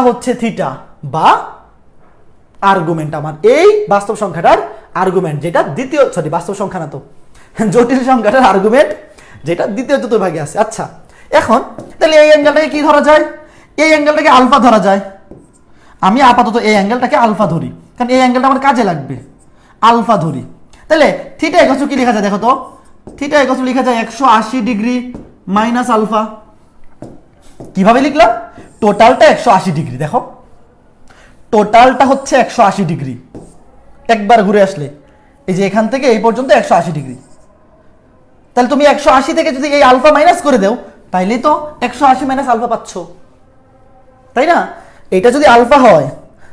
হচ্ছে থিটা বা আর্গুমেন্ট। আমার এই বাস্তব সংখ্যাটার আর্গুমেন্ট, যেটা দ্বিতীয় বাস্তব সংখ্যা না তো জটিল সংখ্যাটার আর্গুমেন্ট, যেটা দ্বিতীয় চতুর্ভাগে আছে। আচ্ছা এখন তাহলে এই অ্যাঙ্গেলটাকে কি ধরা যায়? এই অ্যাঙ্গেলটাকে আলফা ধরা যায়। আমি আপাতত এই অ্যাঙ্গেলটাকে আলফা ধরি, কারণ এই অ্যাঙ্গেলটা আমার কাজে লাগবে। আলফা ধরি, তাহলে থিটা ইকুয়াল টু কি লেখা যায় দেখো তো? থিটা ইকুয়াল টু লেখা যায় 180 ডিগ্রি মাইনাস আলফা। কিভাবে লিখলাম? টোটালটা 180 ডিগ্রি, দেখো টোটালটা হচ্ছে 180 ডিগ্রি। একবার ঘুরে আসলে এই যে এখান থেকে এই পর্যন্ত 180 ডিগ্রি। তাহলে তুমি 180 থেকে যদি এই আলফা মাইনাস করে দাও, তাইলেই তো 180 মাইনাস আলফা পাচ্ছ, তাই না? এটা যদি আলফা হয়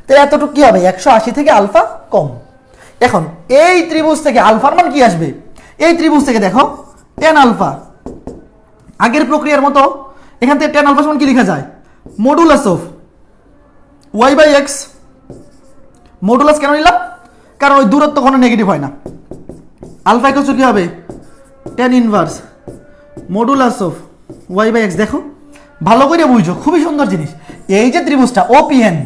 তাহলে এতটুকু কি হবে? 180 থেকে আলফা কম। এখন এই ত্রিভুজ থেকে আলফার মান কি আসবে? এই ত্রিভুজ থেকে দেখো tan আলফা, আগের প্রক্রিয়ার মতো এখান থেকে tan আলফা সমান কি লেখা যায়? Modulus of y/x। মডুলাস কেন নিলাম? কারণ ওই দূরত্ব কোনো নেগেটিভ হয় না। আলফা ইকুয়াল টু কি হবে? tan inverse modulus of y/x। দেখো ভালো করে বুঝো, খুবই সুন্দর জিনিস। এই যে ত্রিভুজটা OPN,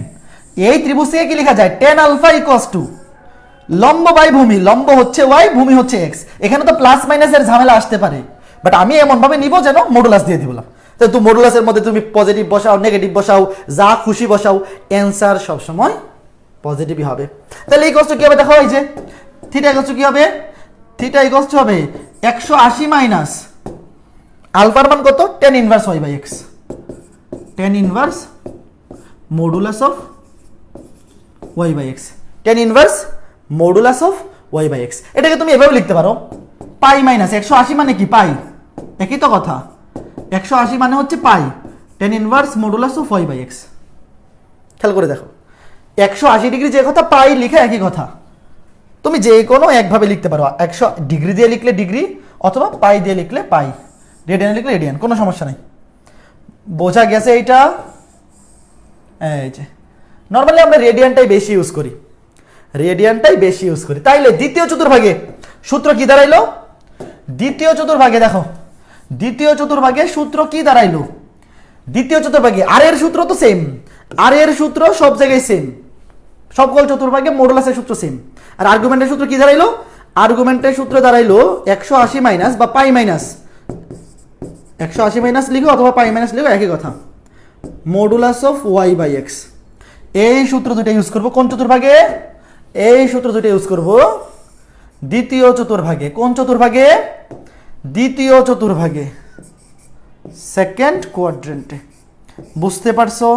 এই ত্রিভুজ থেকে কি লেখা যায়? tan আলফা ইকুয়ালস টু লম্ব বাই ভূমি, লম্ব হচ্ছে y, ভূমি হচ্ছে x। এখানে তো প্লাস মাইনাসের ঝামেলা আসতে পারে, বাট আমি এমন ভাবে নিব যেন মডুলাস দিয়ে দিবলাম। তাই তো মডুলাসের মধ্যে তুমি পজিটিভ বসাও, নেগেটিভ বসাও, যা খুশি বসাও, অ্যান্সার সবসময় পজিটিভই হবে। তাহলে এই কষ্ট কি হবে দেখো? এই যে থিটা ইকুয়ালস টু কি হবে? থিটা ইকুয়ালস টু হবে 180 মাইনাস আলফার মান কত? tan inverse y/x। tan inverse modulus of y/x, tan inverse modulus of y/x। এটাকে তুমি এভাবে লিখতে পারো, পাই মাইনাস 180 মানে কি? পাই, একই তো কথা। 180 মানে হচ্ছে পাই, tan inverse modulus of y/x। খেয়াল করে দেখো, 180 ডিগ্রি যে কথা, পাই লিখে একই কথা। তুমি যে কোনো একভাবে লিখতে পারো, 100 ডিগ্রি দিয়ে লিখলে ডিগ্রি, অথবা পাই দিয়ে লিখলে পাই, রেডিয়ান লিখলে রেডিয়ান, কোনো সমস্যা নেই। বোঝা গেছে এইটা? এই যে নর্মালি আমরা রেডিয়ানটাই বেশি ইউজ করি, রেডিয়ানটাই বেশি ইউজ করি। তাইলে দ্বিতীয় চতুর্ভাগে সূত্র কি দাঁড়াইলো? দ্বিতীয় চতুর্ভাগে দেখো, দ্বিতীয় চতুর্ভাগে সূত্র কি দাঁড়াইলো? দ্বিতীয় চতুর্ভাগে আর এর সূত্র তো সেম, আর এর সূত্র সব জায়গায় সেম, সকল চতুর্ভাগে মডুলাসের সূত্র সেম। আর আর্গুমেন্টের সূত্র কি দাঁড়াইলো? আর্গুমেন্টের সূত্র দাঁড়াইলো 180 মাইনাস বা পাই মাইনাস, 180 মাইনাস লিখো অথবা পাই মাইনাস লিখো, একই কথা, মডুলাস অফ y/x। এই সূত্র দুটো ইউজ করব কোন চতুর্ভাগে? এই সূত্র দুটো ইউজ করব দ্বিতীয় চতুর্ভাগে। কোন চতুর্ভাগে? দ্বিতীয় চতুর্ভাগে, সেকেন্ড কোয়াড্রেন্টে। বুঝতে পারছো?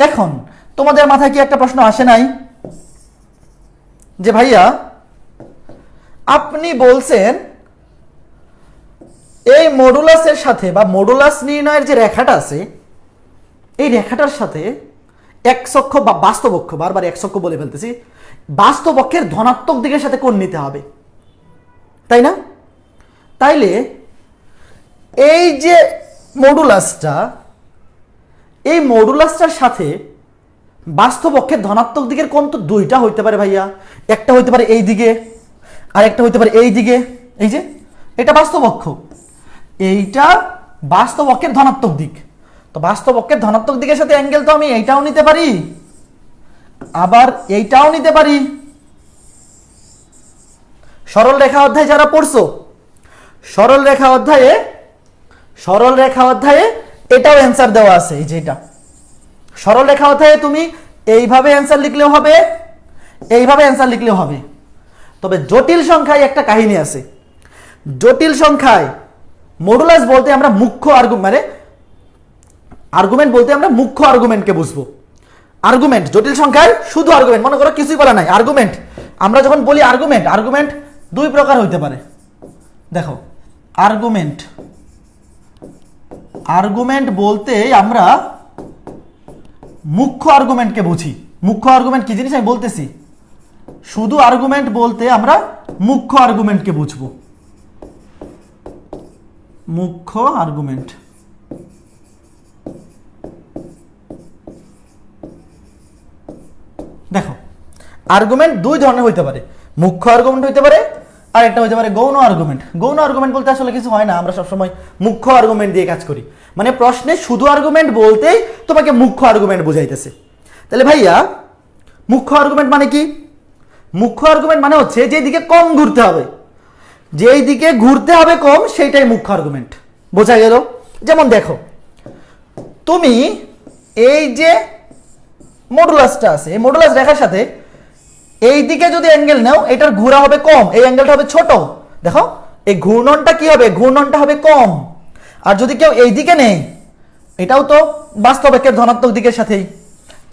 এখন তোমাদের মাথায় কি একটা প্রশ্ন আসে নাই যে ভাইয়া আপনি বলছেন এই মডুলাসের সাথে বা মডুলাস নির্ণয়ের যে রেখাটা আছে, এই রেখাটার সাথে এক্স অক্ষ বা বাস্তব অক্ষ, বারবার এক্স অক্ষ বলে ফেলতেছি, বাস্তব অক্ষের ধনাত্মক দিকের সাথে কোণ নিতে হবে, তাই না? তাইলে এই যে মডুলাসটা, এই মডুলাসটার সাথে বাস্তব অক্ষের ধনাত্মক দিকের কোণ তো দুইটা হইতে পারে ভাইয়া। একটা হইতে পারে এই দিকে, আর একটা হইতে পারে এই দিকে। এই যে এটা বাস্তব অক্ষ, এইটা বাস্তব অক্ষের ধনাত্মক দিক। তো বাস্তব অক্ষের ধনাত্মক দিকের সাথে অ্যাঙ্গেল তো আমি এইটাও নিতে পারি, আবার এইটাও নিতে পারি। সরল রেখা অধ্যায় যারা পড়ছো, সরল রেখা অধ্যায়ে এটাও অ্যান্সার দেওয়া আছে। এই যে এটা সরল রেখা অধ্যায়ে তুমি এইভাবে অ্যান্সার লিখলেও হবে, এইভাবে অ্যান্সার লিখলেও হবে। তবে জটিল সংখ্যায় একটা কাহিনী আছে। জটিল সংখ্যায় মডুলাস বলতে আমরা মুখ্য আর্গুমেন্ট বলতে আমরা মুখ্য আর্গুমেন্টকে বুঝবো। আর্গুমেন্ট জটিল সংখ্যায় শুধু আর্গুমেন্ট, মনে করো কিছুই বলা নাই, আর্গুমেন্ট। আমরা যখন বলি আর্গুমেন্ট দুই প্রকার হইতে পারে। দেখো আর্গুমেন্ট বলতে আমরা মুখ্য আর্গুমেন্টকে বুঝি। মুখ্য আর্গুমেন্ট কি জিনিস আমি বলতেছি। শুধু আর্গুমেন্ট বলতে আমরা মুখ্য আর্গুমেন্টকে বুঝবো, মুখ্য আর্গুমেন্ট। দেখো আর্গুমেন্ট দুই ধরনের হইতে পারে, মুখ্য আর্গুমেন্ট হইতে পারে, আর একটা হইতে পারে গৌণ আর্গুমেন্ট। গৌণ আর্গুমেন্ট বলতে আসলে কিছু হয় না, আমরা সবসময় মুখ্য আর্গুমেন্ট দিয়ে কাজ করি। মানে প্রশ্নে শুধু আর্গুমেন্ট বলতেই তোমাকে মুখ্য আর্গুমেন্ট বুঝাইতেছে। তাহলে ভাইয়া মুখ্য আর্গুমেন্ট মানে কি? মুখ্য আর্গুমেন্ট মানে হচ্ছে যেই দিকে কম ঘুরতে হবে, যেই দিকে ঘুরতে হবে কম, সেইটাই মুখ্য আর্গুমেন্ট। বোঝা গেল? যেমন দেখো, তুমি এই যে মডুলাসটা আছে, এই মডুলাস রেখার সাথে এই দিকে যদি অ্যাঙ্গেল নাও, এটার ঘোরা হবে কম, এই অ্যাঙ্গেলটা হবে ছোট। দেখো এই ঘূর্ণনটা কি হবে, ঘূর্ণনটা হবে কম। আর যদি কেউ এই দিকে নেয়, এটাও তো বাস্তব একের ধনাত্মক দিকের সাথেই,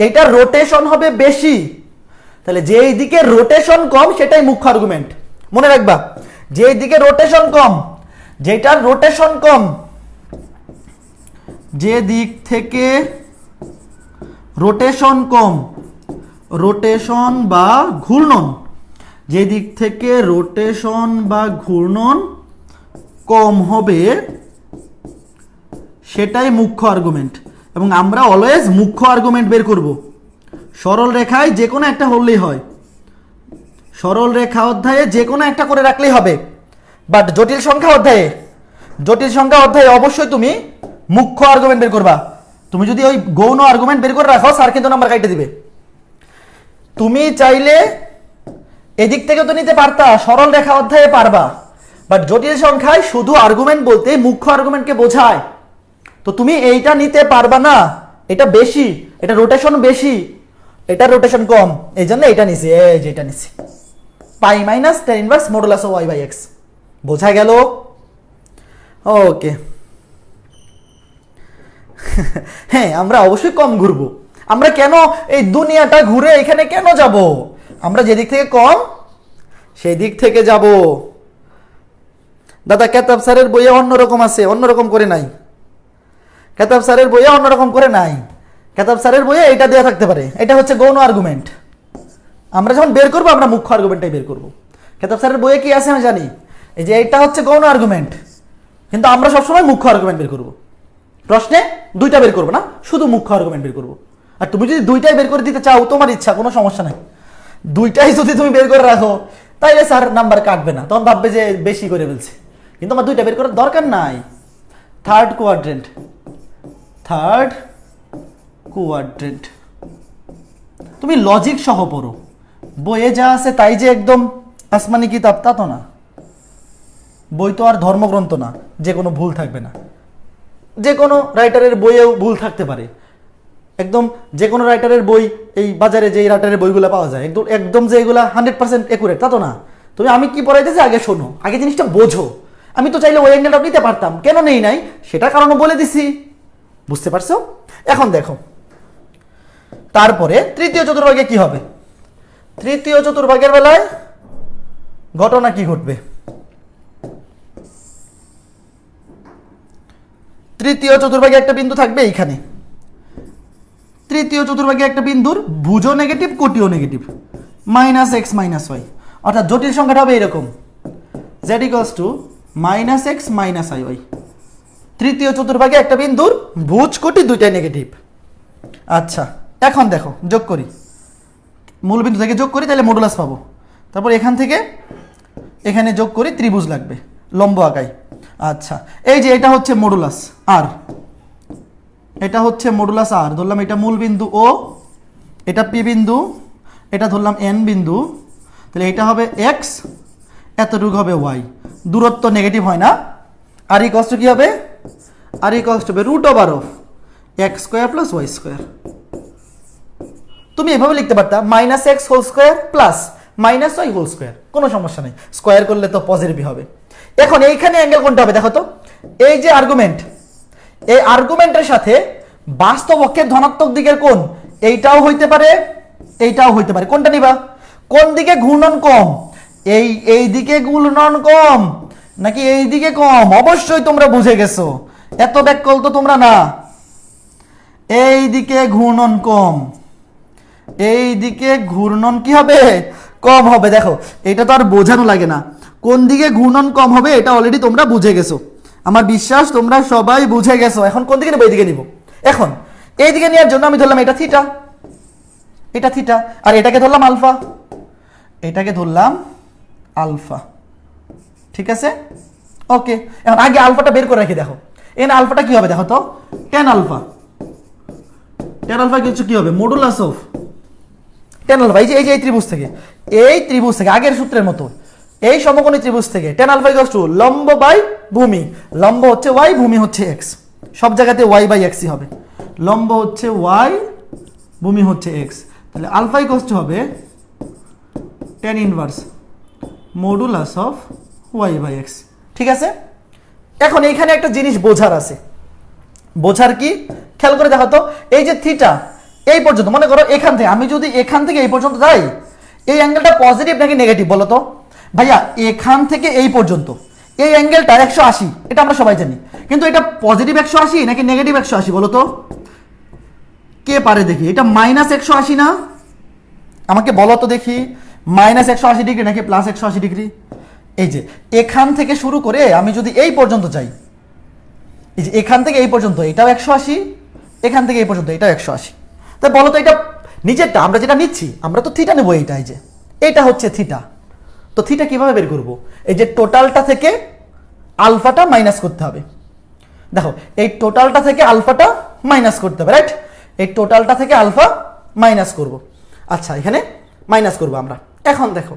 এটার রোটেশন হবে বেশি। তাহলে যেই দিকে রোটেশন কম সেটাই মুখ্য আর্গুমেন্ট। মনে রাখবা, যেই দিকে রোটেশন কম, যেটার রোটেশন কম, যে দিক থেকে রোটেশন কম, রোটেশন বা ঘূর্ণন, যে দিক থেকে রোটেশন বা ঘূর্ণন কম হবে সেটাই মুখ্য আর্গুমেন্ট। এবং আমরা অলওয়েজ মুখ্য আর্গুমেন্ট বের করব। সরল রেখায় যে কোনো একটা হলেই হয়, সরল রেখা অধ্যায়ে যে কোনো একটা করে রাখলেই হবে। বাট জটিল সংখ্যা অধ্যায়ে অবশ্যই তুমি মুখ্য আর্গুমেন্ট বের করবা। তুমি যদি ওই গৌণ আর্গুমেন্ট বের করে রাখো, স্যার কিন্তু নাম্বার কাটে দিবে। তুমি চাইলে এদিক থেকে তো নিতে পারতা, সরল রেখা অধ্যায়ে পারবা, বাট জটিল সংখ্যায় শুধু আর্গুমেন্ট বলতে মুখ্য আর্গুমেন্টকে বোঝায়। তো তুমি এইটা নিতে পারবা না, এটা বেশি, এটা রোটেশন বেশি, এটা রোটেশন কম, এই জন্য এটা নিছি, এই যে এটা নিছি, pi minus tan inverse modulus y by x. বোঝা গেল? ওকে। হ্যাঁ, আমরা অবশ্যই কম ঘুরবো। আমরা কেন এই দুনিয়াটা ঘুরে এখানে কেন যাব? আমরা যেদিক থেকে কম সেই দিক থেকে যাব। দাদা কেতাব স্যারের বইয়ে অন্যরকম আছে, অন্যরকম করে নাই। কেতাব স্যারের বইয়ে অন্যরকম করে নাই। কেতাব স্যারের বইয়ে এটা দেওয়া থাকতে পারে, এটা হচ্ছে গৌণ আর্গুমেন্ট। আমরা যখন বের করবো, আমরা মুখ্য আর্গুমেন্টটাই বের করবো। কেতাব স্যারের বইয়ে কি আছে আমি জানি, এই যে এটা হচ্ছে গৌণ আর্গুমেন্ট, কিন্তু আমরা সবসময় মুখ্য আর্গুমেন্ট বের করবো। প্রশ্নে দুইটা বের করবো না, শুধু মুখ্য আর্গুমেন্ট বের করবো। আর তুমি যদি দুইটাই বের করে দিতে চাও, তোমার ইচ্ছা, কোনো সমস্যা নাই। দুইটাই যদি তুমি বের করে রাখো, তাইলে স্যার নাম্বার কাটবে না, তখন ভাববে যে বেশি করে ফেলছে। কিন্তু আমার দুইটা বের করার দরকার নাই। থার্ড কোয়াড্রেন্ট, তুমি লজিক সহ পড়ো। বইয়ে যা আছে তাই যে একদম আসমানি কিতাব তা তো না। বই তো আর ধর্মগ্রন্থ না যে কোনো ভুল থাকবে না। যে কোনো রাইটারের বইয়েও ভুল থাকতে পারে। একদম যে কোনো রাইটারের বই, এই বাজারে যে রাইটারের বইগুলো পাওয়া যায়, একদম যে এগুলা 100% একুরেট তা তো না। তুমি আমি কি পড়াইতেছি আগে শোনো, আগে জিনিসটা বোঝো। আমি তো চাইলে ওই অ্যাঙ্গেলটা নিতে পারতাম, কেন নেই নাই সেটা কারণও বলে দিছি। বুঝতে পারছো? এখন দেখো, তারপরে তৃতীয় চতুর্ভাগে কি হবে? তৃতীয় চতুর্ভাগের বেলায় ঘটনা কি ঘটবে? তৃতীয় চতুর্ভাগে একটা বিন্দু থাকবে এইখানে। তৃতীয় চতুর্ভাগে একটা বিন্দুর ভুজও নেগেটিভ, কোটিও negative, minus x minus y. অর্থাৎ জটিল সংখ্যাটা হবে এরকম, z equals to minus x minus i y. তৃতীয় চতুর্ভাগে একটা বিন্দুর ভুজ কোটি দুইটাই নেগেটিভ। আচ্ছা, এখন দেখো যোগ করি, মূল বিন্দু থেকে যোগ করি, তাহলে মডুলাস পাবো। তারপর এখান থেকে এখানে যোগ করি, ত্রিভুজ লাগবে লম্ব আঁকাই। আচ্ছা, এই যে এটা হচ্ছে মডুলাস আর, এটা হচ্ছে মডুলাস আর, ধরলাম এটা মূল বিন্দু ও, এটা পি বিন্দু, এটা ধরলাম এন বিন্দু, তাহলে এটা হবে এক্স, এতটুকু হবে ওয়াই। দূরত্ব নেগেটিভ হয় না। আর ইকুয়ালস টু কি হবে? আর ইকুয়ালস টু হবে root over of x square plus y square. তুমি এভাবে লিখতে পারতা minus x whole square plus minus y whole square, কোনো সমস্যা নেই, স্কোয়ার করলে তো পজিটিভ হবে। এখন এইখানে অ্যাঙ্গেল কোনটা হবে দেখো তো, এই যে আর্গুমেন্ট, এই আর্গুমেন্টের সাথে বাস্তব অক্ষের ধনাত্মক দিকের কোণ, এইটাও হইতে পারে, এইটাও হইতে পারে। কোনটা নিবা? কোন দিকে ঘূর্ণন কম, এই দিকে ঘূর্ণন কম নাকি এই দিকে কম? অবশ্যই তোমরা বুঝে গেছো, এত ব্যাককল তো তোমরা না। এই দিকে ঘূর্ণন কম, এই দিকে ঘূর্ণন কি হবে? কম হবে। দেখো এটা তো আর বোঝানো লাগে না, কোন দিকে ঘূর্ণন কম হবে এটা অলরেডি তোমরা বুঝে গেছো। আমার বিশ্বাস তোমরা সবাই বুঝে গেছো। এখন কোন দিকে নেবো? এই দিকে নিব। এখন এই দিকে নেওয়ার জন্য আমি ধরলাম এটা থিটা, এটা থিটা, আর এটাকে ধরলাম আলফা, এটাকে ধরলাম আলফা। ঠিক আছে, ওকে। এখন আগে আলফাটা বের করে রাখি। দেখো এখানে আলফাটা কি হবে দেখো তো, টেন আলফা। টেন আলফা কিছু কি হবে? Modulus of tan alpha. এই যে এই ত্রিভুজ থেকে, এই ত্রিভুজ থেকে আগের সূত্রের মতো এই সমকোণী ত্রিভুজ থেকে টেন আলফা ইকুয়ালস টু লম্ব বাই ভূমি, লম্ব হচ্ছে ওয়াই, ভূমি হচ্ছে এক্স। সব জায়গাতে ওয়াই বাই এক্সই হবে। লম্ব হচ্ছে ওয়াই, ভূমি হচ্ছে এক্স, তাহলে আলফা ইকুয়ালস টু হবে tan inverse modulus of y by x. ঠিক আছে, এখন এইখানে একটা জিনিস বোঝার আছে। বোঝার কি, খেয়াল করে দেখো তো, এই যে থিটা এই পর্যন্ত, মনে করো এখান থেকে, আমি যদি এখান থেকে এই পর্যন্ত যাই, এই অ্যাঙ্গেলটা পজিটিভ নাকি নেগেটিভ বলো তো ভাইয়া? এখান থেকে এই পর্যন্ত এই অ্যাঙ্গেলটা 180, এটা আমরা সবাই জানি, কিন্তু এটা পজিটিভ 180 নাকি নেগেটিভ 180 বলো তো? কে পারে দেখি? এটা মাইনাস 180 না? আমাকে বলো তো দেখি, মাইনাস 180 ডিগ্রি নাকি প্লাস 180 ডিগ্রি? এই যে এখান থেকে শুরু করে আমি যদি এই পর্যন্ত যাই, এই যে এখান থেকে এই পর্যন্ত এটাও 180, এখান থেকে এই পর্যন্ত এটাও 180, তাই বলো তো এটা নিচেরটা আমরা যেটা নিচ্ছি, আমরা তো থিটা নেবো, এইটা এই যে এটা হচ্ছে থিটা। তো থিটা কিভাবে বের করব? এই যে টোটালটা থেকে আলফাটা মাইনাস করতে হবে। দেখো এই টোটালটা থেকে আলফাটা মাইনাস করতে হবে, রাইট? এই টোটালটা থেকে আলফা মাইনাস করব। আচ্ছা, এখানে মাইনাস করব আমরা। এখন দেখো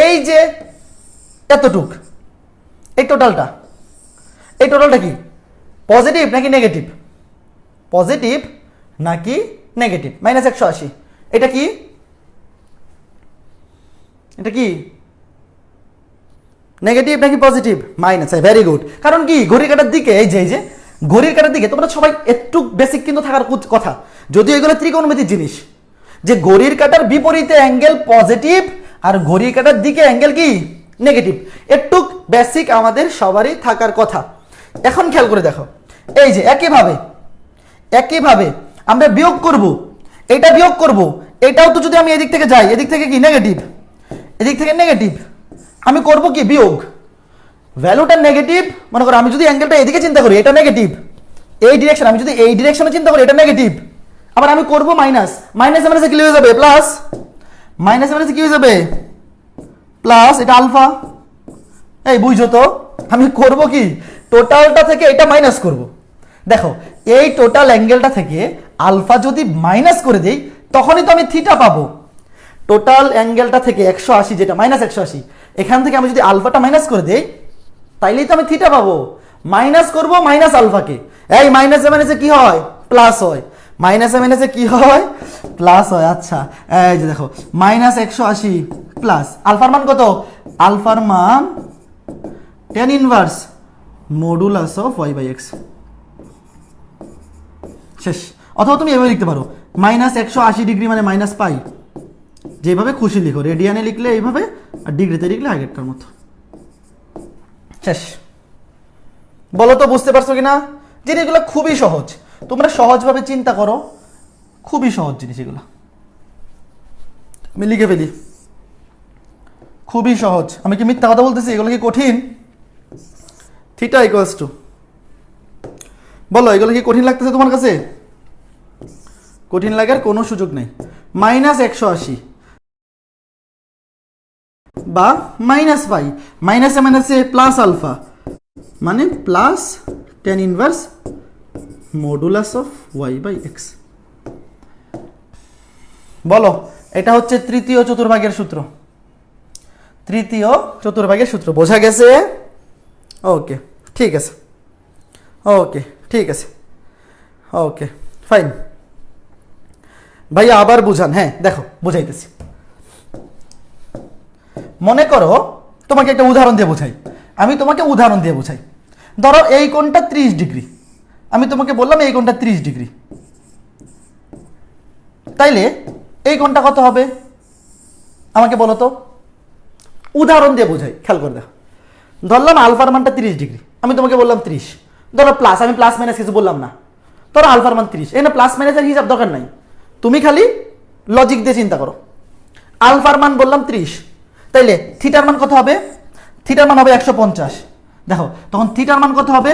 এই যে এতটুক, এই টোটালটা কি পজিটিভ নাকি নেগেটিভ? পজিটিভ নাকি নেগেটিভ? মাইনাস 180, এটা কি? এটা কি নেগেটিভ নাকি পজিটিভ? মাইনাস। Very good. কারণ কি, ঘড়ির কাঁটার দিকে, এই যে ঘড়ির কাঁটার দিকে তোমরা সবাই একটু বেসিক কিন্তু থাকার কথা, যদিও এগুলো ত্রিকোণমিতির জিনিস, যে ঘড়ির কাঁটার বিপরীতে অ্যাঙ্গেল পজিটিভ আর ঘড়ির কাঁটার দিকে অ্যাঙ্গেল কি নেগেটিভ, একটু বেসিক আমাদের সবারই থাকার কথা। এখন খেয়াল করে দেখো, এই যে একইভাবে আমরা বিয়োগ করব, এটা বিয়োগ করব, এটাও তো যদি আমি এদিক থেকে যাই, এদিক থেকে কি নেগেটিভ, এদিক থেকে নেগেটিভ, আমি করব কি বিয়োগ, ভ্যালুটা নেগেটিভ। মনে করো আমি যদি অ্যাঙ্গেলটা এদিকে চিন্তা করি, এটা নেগেটিভ, এই ডিরেকশন, আমি যদি এই ডিরেকশনে চিন্তা করি, এটা নেগেটিভ, আবার আমি করব মাইনাস, মাইনাসে মাইনাসে কি হয়ে যাবে প্লাস, মাইনাসে মাইনাসে কি হয়ে যাবে প্লাস, এটা আলফা। এই বুঝছো তো, আমি করব কি টোটালটা থেকে এটা মাইনাস করব। দেখো এই টোটাল অ্যাঙ্গেলটা থেকে আলফা যদি মাইনাস করে দেই, তখনই তো আমি থিটা পাবো। টোটাল অ্যাঙ্গেলটা থেকে 180, যেটা মাইনাস 180, এখান থেকে আমি যদি আলফাটা মাইনাস করে দেই, তাইলেই তো আমি থিটা পাবো। মাইনাস করব মাইনাস আলফাকে, এই মাইনাসে মাইনাসে কি হয় প্লাস হয়, মাইনাসে মাইনাসে কি হয় প্লাস হয়। আচ্ছা, এই যে দেখো মাইনাস 180 প্লাস আলফার মান কত? আলফার মান tan inverse modulus of y by x. শেষ। অথবা তুমি এভাবে লিখতে পারো, মাইনাস 180 ডিগ্রি মানে মাইনাস পাই, যেভাবে খুশি লিখো, রেডিয়ানে লিখলে এইভাবে, আর ডিগ্রিতে লিখলে আগেরটার মতো। শেষ। বলো তো বুঝতে পারছো কিনা? জিনিসগুলো খুবই সহজ, তোমরা সহজভাবে চিন্তা করো, খুবই সহজ জিনিস এগুলো। আমি লিখে ফেলি, খুবই সহজ। আমি কি মিথ্যা কথা বলতেছি? এগুলো কি কঠিন? থিটা ইকুয়ালস টু, বলো এগুলো কি কঠিন লাগতেছে তোমার কাছে? কঠিন লাগার কোনো সুযোগ নেই। মাইনাস 180 বা মাইনাস পাই, মাইনাসে মাইনাসে প্লাস আলফা, মানে plus tan inverse modulus of y by x. বলো, এটা হচ্ছে তৃতীয় চতুর্ভাগের সূত্র। তৃতীয় চতুর্ভাগের সূত্র বোঝা গেছে? ওকে, ঠিক আছে, ওকে ঠিক আছে, ওকে ফাইন। ভাইয়া আবার বুঝান। হ্যাঁ দেখো বুঝাইতেছি। মনে করো তোমাকে একটা উদাহরণ দিয়ে বোঝাই, আমি তোমাকে উদাহরণ দিয়ে বোঝাই। ধরো এই কোণটা 30 ডিগ্রি, আমি তোমাকে বললাম এই কোণটা 30 ডিগ্রি, তাইলে এই কোণটা কত হবে আমাকে বলো তো? উদাহরণ দিয়ে বোঝাই, খেয়াল করে দেখো। ধরলাম আলফার মানটা 30 ডিগ্রি, আমি তোমাকে বললাম 30, ধরো প্লাস, আমি প্লাস মাইনাস কিছু বললাম না, ধরো আলফার মান 30, এখানে প্লাস মাইনাসের হিসাব দরকার নাই, তুমি খালি লজিক দিয়ে চিন্তা করো। আলফার মান বললাম 30, তাইলে থিটার মান কত হবে? থিটার মান হবে 150। দেখো তখন থিটার মান কত হবে?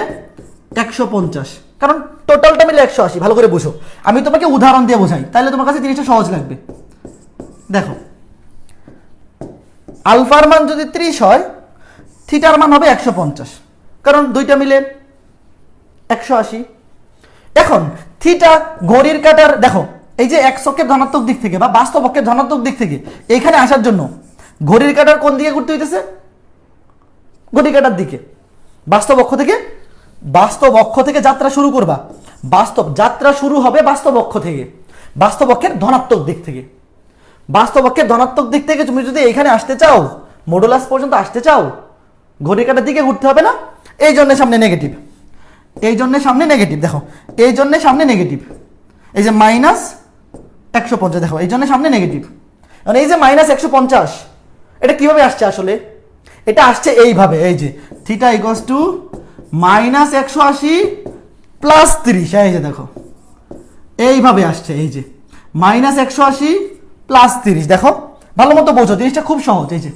150, কারণ টোটালটা মিলে 180। ভালো করে বুঝো, আমি তোমাকে উদাহরণ দিয়ে বোঝাই, তাহলে তোমার কাছে জিনিসটা সহজ লাগবে। দেখো আলফার মান যদি 30 হয়, থিটার মান হবে 150, কারণ দুইটা মিলে 180। এখন থিটা ঘড়ির কাঁটার, দেখো এই যে এক অক্ষের ধনাত্মক দিক থেকে বা বাস্তব অক্ষের ধনাত্মক দিক থেকে এখানে আসার জন্য ঘড়ির কাঁটার কোন দিকে ঘুরতে হইতেছে? ঘড়ির কাঁটার দিকে। বাস্তব অক্ষ থেকে বাস্তব অক্ষ থেকে যাত্রা শুরু করবা, যাত্রা শুরু হবে বাস্তব অক্ষ থেকে, বাস্তব অক্ষের ধনাত্মক দিক থেকে। বাস্তব অক্ষের ধনাত্মক দিক থেকে তুমি যদি এখানে আসতে চাও, মডুলাস পর্যন্ত আসতে চাও, ঘড়ির কাঁটার দিকে ঘুরতে হবে না? এই জন্য সামনে নেগেটিভ, এই জন্য সামনে নেগেটিভ, দেখো এই জন্য সামনে নেগেটিভ, এই যে -150, দেখো এই জন্য সামনে নেগেটিভ। মানে এই যে -150, এটা কিভাবে আসছে আসলে? এটা আসছে এইভাবে, এই যে থিটা ইকুয়ালস টু -180 প্লাস 30, এই যে দেখো এইভাবে আসছে, এই যে -180 প্লাস 30, দেখো ভালো মতো বোঝো, জিনিসটা খুব সহজ। এই যে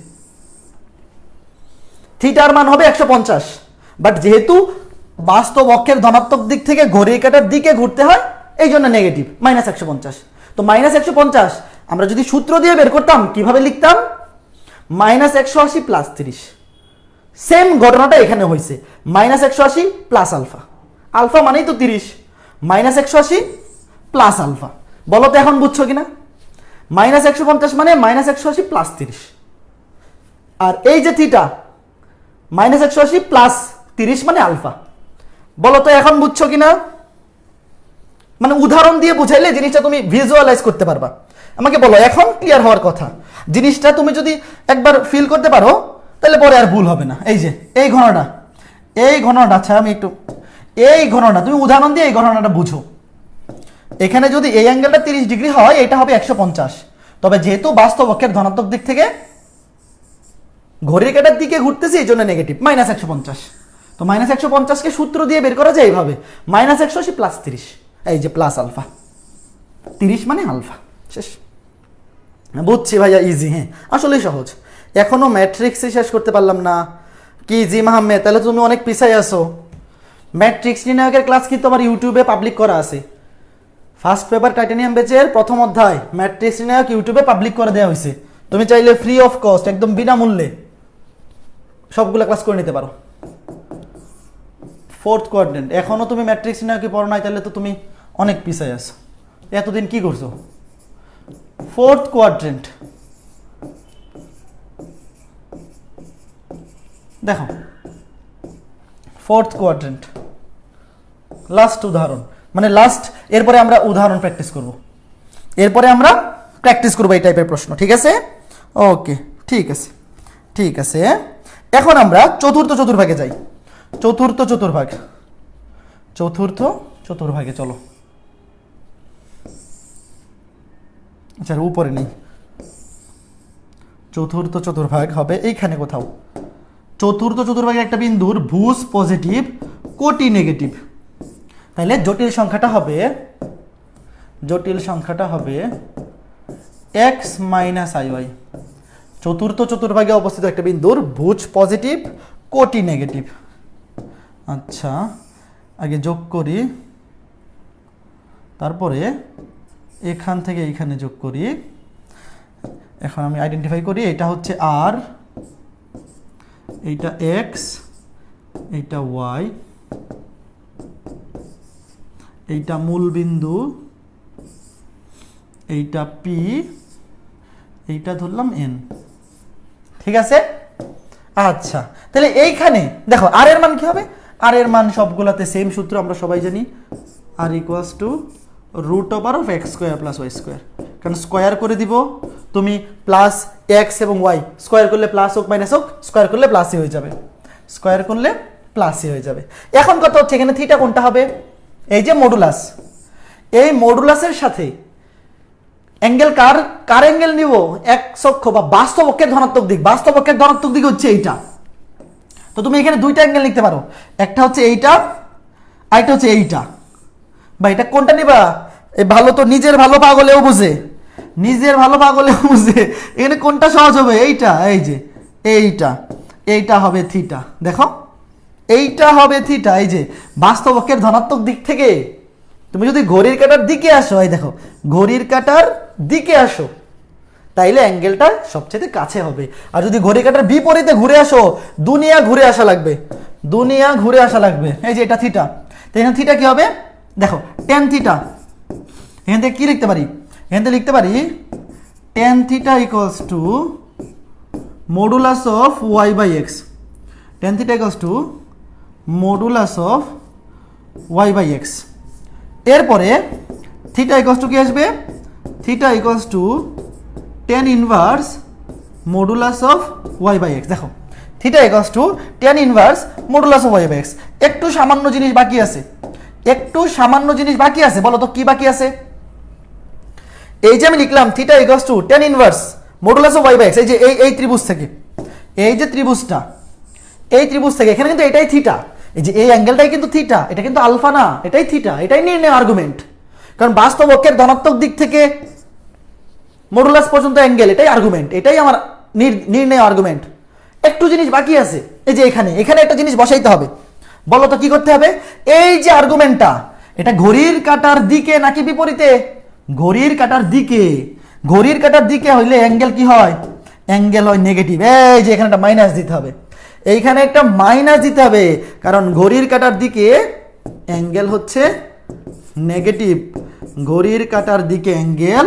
থিটার মান হবে 150, বাট যেহেতু বাস্তব অক্ষের ধনাত্মক দিক থেকে ঘড়ির কাঁটার দিকে ঘুরতে হয়, এই জন্য নেগেটিভ -150। তো -150 আমরা যদি সূত্র দিয়ে বের করতাম, কিভাবে লিখতাম? -180 প্লাস 30। সেম ঘটনাটা এখানে হয়েছে, -180 প্লাস আলফা, আলফা মানেই তো 30, -180 প্লাস আলফা। বলো তো এখন বুঝছো কিনা? -150 মানে -180 প্লাস 30, আর এই যে থিটা -180 প্লাস 30 মানে আলফা। বলো তো এখন বুঝছো কিনা? মানে উদাহরণ দিয়ে বুঝাইলে জিনিসটা তুমি ভিজুয়ালাইজ করতে পারবা। আমাকে বলো, এখন ক্লিয়ার হওয়ার কথা। জিনিসটা তুমি যদি একবার ফিল করতে পারো, তাহলে পরে আর ভুল হবে না। এই যে এই ঘটনাটা, আচ্ছা আমি একটু, এই ঘটনাটা তুমি উদাহরণ দিয়ে এই ঘটনাটা বুঝো। এখানে যদি এই অ্যাঙ্গেলটা 30 ডিগ্রি হয়, এটা হবে 150। তবে যেহেতু বাস্তব অক্ষের ধনাত্মক দিক থেকে ঘড়ির কাঁটার দিকে ঘুরতেছি, এই জন্য নেগেটিভ -150। তো -150কে সূত্র দিয়ে বের করা যায় এইভাবে, -180 প্লাস 30, এই যে প্লাস আলফা, 30 মানে আলফা। শেষ। বুঝছি ভাইয়া, ইজি। হ্যাঁ আসলেই সহজ। এখনো ম্যাট্রিক্সই শেষ করতে পারলাম না কি জি মাহমেদ? তাহলে তুমি অনেক পিছাই আছো। ম্যাট্রিক্স নির্ণায়কের ক্লাস কিন্তু আমার ইউটিউবে পাবলিক করা আছে। ফার্স্ট পেপার টাইটানিয়াম ব্যাচের প্রথম অধ্যায় ম্যাট্রিক্স নির্ণায়ক ইউটিউবে পাবলিক করে দেওয়া হয়েছে। তুমি চাইলে ফ্রি অফ কস্ট, একদম বিনামূল্যে সবগুলো ক্লাস করে নিতে পারো। 4th কোয়াড্রেন্ট, এখনো তুমি ম্যাট্রিক্স নির্ণায়কই পড়ো নাই, তাহলে তো তুমি অনেক পিছাই আছো। এতদিন কি করছো? 4th কোয়াড্রেন্ট দেখো, 4th কোয়াড্রেন্ট লাস্ট উদাহরণ, মানে লাস্ট। এরপরে আমরা উদাহরণ প্র্যাকটিস করব, এই টাইপের প্রশ্ন। ঠিক আছে? ওকে, ঠিক আছে। এখন আমরা চতুর্থ চতুর্ভাগে যাই। চতুর্থ চতুর্ভাগে চলো। আচ্ছা উপরে নেই, চতুর্থ চতুর্ভাগ হবে এইখানে কোথাও। চতুর্থ চতুর্ভাগের একটা বিন্দুর ভুজ পজিটিভ, কোটি নেগেটিভ। তাহলে জটিল সংখ্যাটা হবে x মাইনাস iy। চতুর্থ চতুর্ভাগে অবস্থিত একটা বিন্দুর ভুজ পজিটিভ, কোটি নেগেটিভ। আচ্ছা আগে যোগ করি, তারপরে এখান থেকে এইখানে যোগ করি। এখন আমি আইডেন্টিফাই করি, এটা হচ্ছে r, এইটা x, এইটা y, এইটা মূল বিন্দু, এইটা p, এইটা ধরলাম n। ঠিক আছে? আচ্ছা তাহলে এইখানে দেখো আর এর মান কি হবে? আর এর মান সবগুলাতে সেম সূত্র আমরা সবাই জানি, r equals to √x square plus y square. কারণ স্কোয়ার করে দিব, তুমি প্লাস এক্স এবং ওয়াই স্কোয়ার করলে প্লাস হোক মাইনাস হোক, স্কোয়ার করলে প্লাসই হয়ে যাবে, এখন কথা হচ্ছে এখানে থিটা কোনটা হবে? এই যে মডুলাস, এই মডুলাসের সাথে অ্যাঙ্গেল কার অ্যাঙ্গেল নিব? এক্স অক্ষ বা বাস্তব অক্ষের ধনাত্মক দিক। বাস্তব অক্ষের ধনাত্মক দিক হচ্ছে এইটা। তো তুমি এখানে দুইটা অ্যাঙ্গেল লিখতে পারো, একটা হচ্ছে এইটা, আরেকটা হচ্ছে এইটা। বা এটা কোনটা নিবা? এই ভালো তো নিজের ভালো পাগলেও বুঝে, এখানে কোনটা সহজ হবে? এইটা, এই যে এইটা হবে থিটা। দেখো এইটা হবে থিটা। এই যে বাস্তব অক্ষের ধনাত্মক দিক থেকে তুমি যদি ঘড়ির কাঁটার দিকে আসো, এই দেখো ঘড়ির কাঁটার দিকে আসো, তাইলে অ্যাঙ্গেলটা সবচেয়ে কাছে হবে। আর যদি ঘড়ির কাঁটার বিপরীতে ঘুরে আসো, দুনিয়া ঘুরে আসা লাগবে। এই যে এটা থিটা, তো এখানে থিটা কি হবে? দেখো টেন থিটা। এখান থেকে কি লিখতে পারি? Tan theta equals to modulus of y by x. Tan theta equals to modulus of y by x. এরপরে থিটা ইকুয়ালস টু কি আসবে? Theta equals to tan inverse modulus of y by x. দেখো theta equals to tan inverse modulus of y by x. একটু সামান্য জিনিস বাকি আছে, একটু সামান্য জিনিস বাকি আছে, বলো তো কি বাকি আছে? এই যে আমি লিখলাম theta equals to tan inverse modulus of y by x, এই যে এই ত্রিভুজ থেকে, এই যে ত্রিভুজটা, এই ত্রিভুজ থেকে এখানে কিন্তু এটাই থিটা, এই যে এই অ্যাঙ্গেলটাই কিন্তু থিটা, এটা কিন্তু আলফা না, এটাই থিটা, এটাই নির্ণয় আর্গুমেন্ট। কারণ বাস্তব অক্ষের ধনাত্মক দিক থেকে মডুলাস পর্যন্ত অ্যাঙ্গেল, এটাই আর্গুমেন্ট, এটাই আমার নির্ণয় আর্গুমেন্ট। একটু জিনিস বাকি আছে, এই যে এখানে একটা জিনিস বসাইতে হবে। বলো তো কি করতে হবে? এই যে আর্গুমেন্টটা, এটা ঘড়ির কাঁটার দিকে নাকি বিপরীতে? ঘড়ির কাঁটার দিকে। ঘড়ির কাঁটার দিকে হইলে অ্যাঙ্গেল কি হয়? অ্যাঙ্গেল হয় নেগেটিভ। এই যে এখানে একটা মাইনাস দিতে হবে, এইখানে একটা মাইনাস দিতে হবে, কারণ ঘড়ির কাঁটার দিকে অ্যাঙ্গেল হচ্ছে নেগেটিভ। ঘড়ির কাঁটার দিকে অ্যাঙ্গেল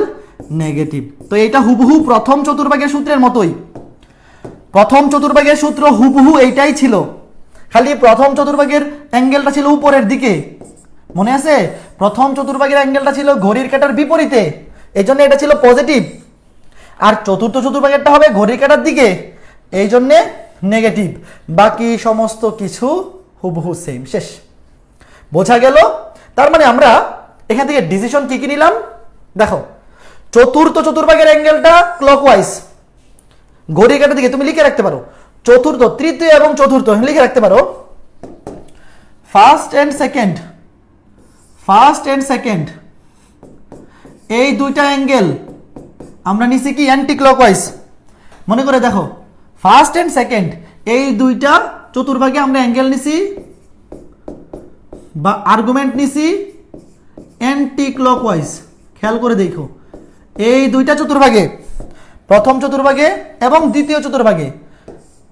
নেগেটিভ। তো এটা হুবহু প্রথম চতুর্ভাগের সূত্রের মতোই। প্রথম চতুর্ভাগের সূত্র হুবহু এইটাই ছিল, খালি প্রথম চতুর্ভাগের অ্যাঙ্গেলটা ছিল উপরের দিকে, মনে আছে? প্রথম চতুর্ভাগের অ্যাঙ্গেলটা ছিল ঘড়ির কাঁটার বিপরীতে, এই জন্য এটা ছিল পজিটিভ। আর চতুর্থ চতুর্ভাগেরটা হবে ঘড়ির কাঁটার দিকে, এই জন্যে নেগেটিভ। বাকি সমস্ত কিছু হুবহু সেম। শেষ। বোঝা গেল? তার মানে আমরা এখান থেকে ডিসিশন কি নিলাম? দেখো, চতুর্থ চতুর্ভাগের অ্যাঙ্গেলটা ক্লকওয়াইজ, ঘড়ির কাঁটার দিকে। তুমি লিখে রাখতে পারো চতুর্থ, তৃতীয় এবং চতুর্থ লিখে রাখতে পারো। ফার্স্ট এন্ড সেকেন্ড এই দুইটা অ্যাঙ্গেল আমরা নিছি কি অ্যান্টি ক্লকওয়াইজ। মনে করে দেখো, ফার্স্ট এন্ড সেকেন্ড এই দুইটা চতুর্ভাগে আমরা অ্যাঙ্গেল নিছি বা আর্গুমেন্ট নিছি অ্যান্টি ক্লকওয়াইজ। খেয়াল করে দেখো, এই দুইটা চতুর্ভাগে, প্রথম চতুর্ভাগে এবং দ্বিতীয় চতুর্ভাগে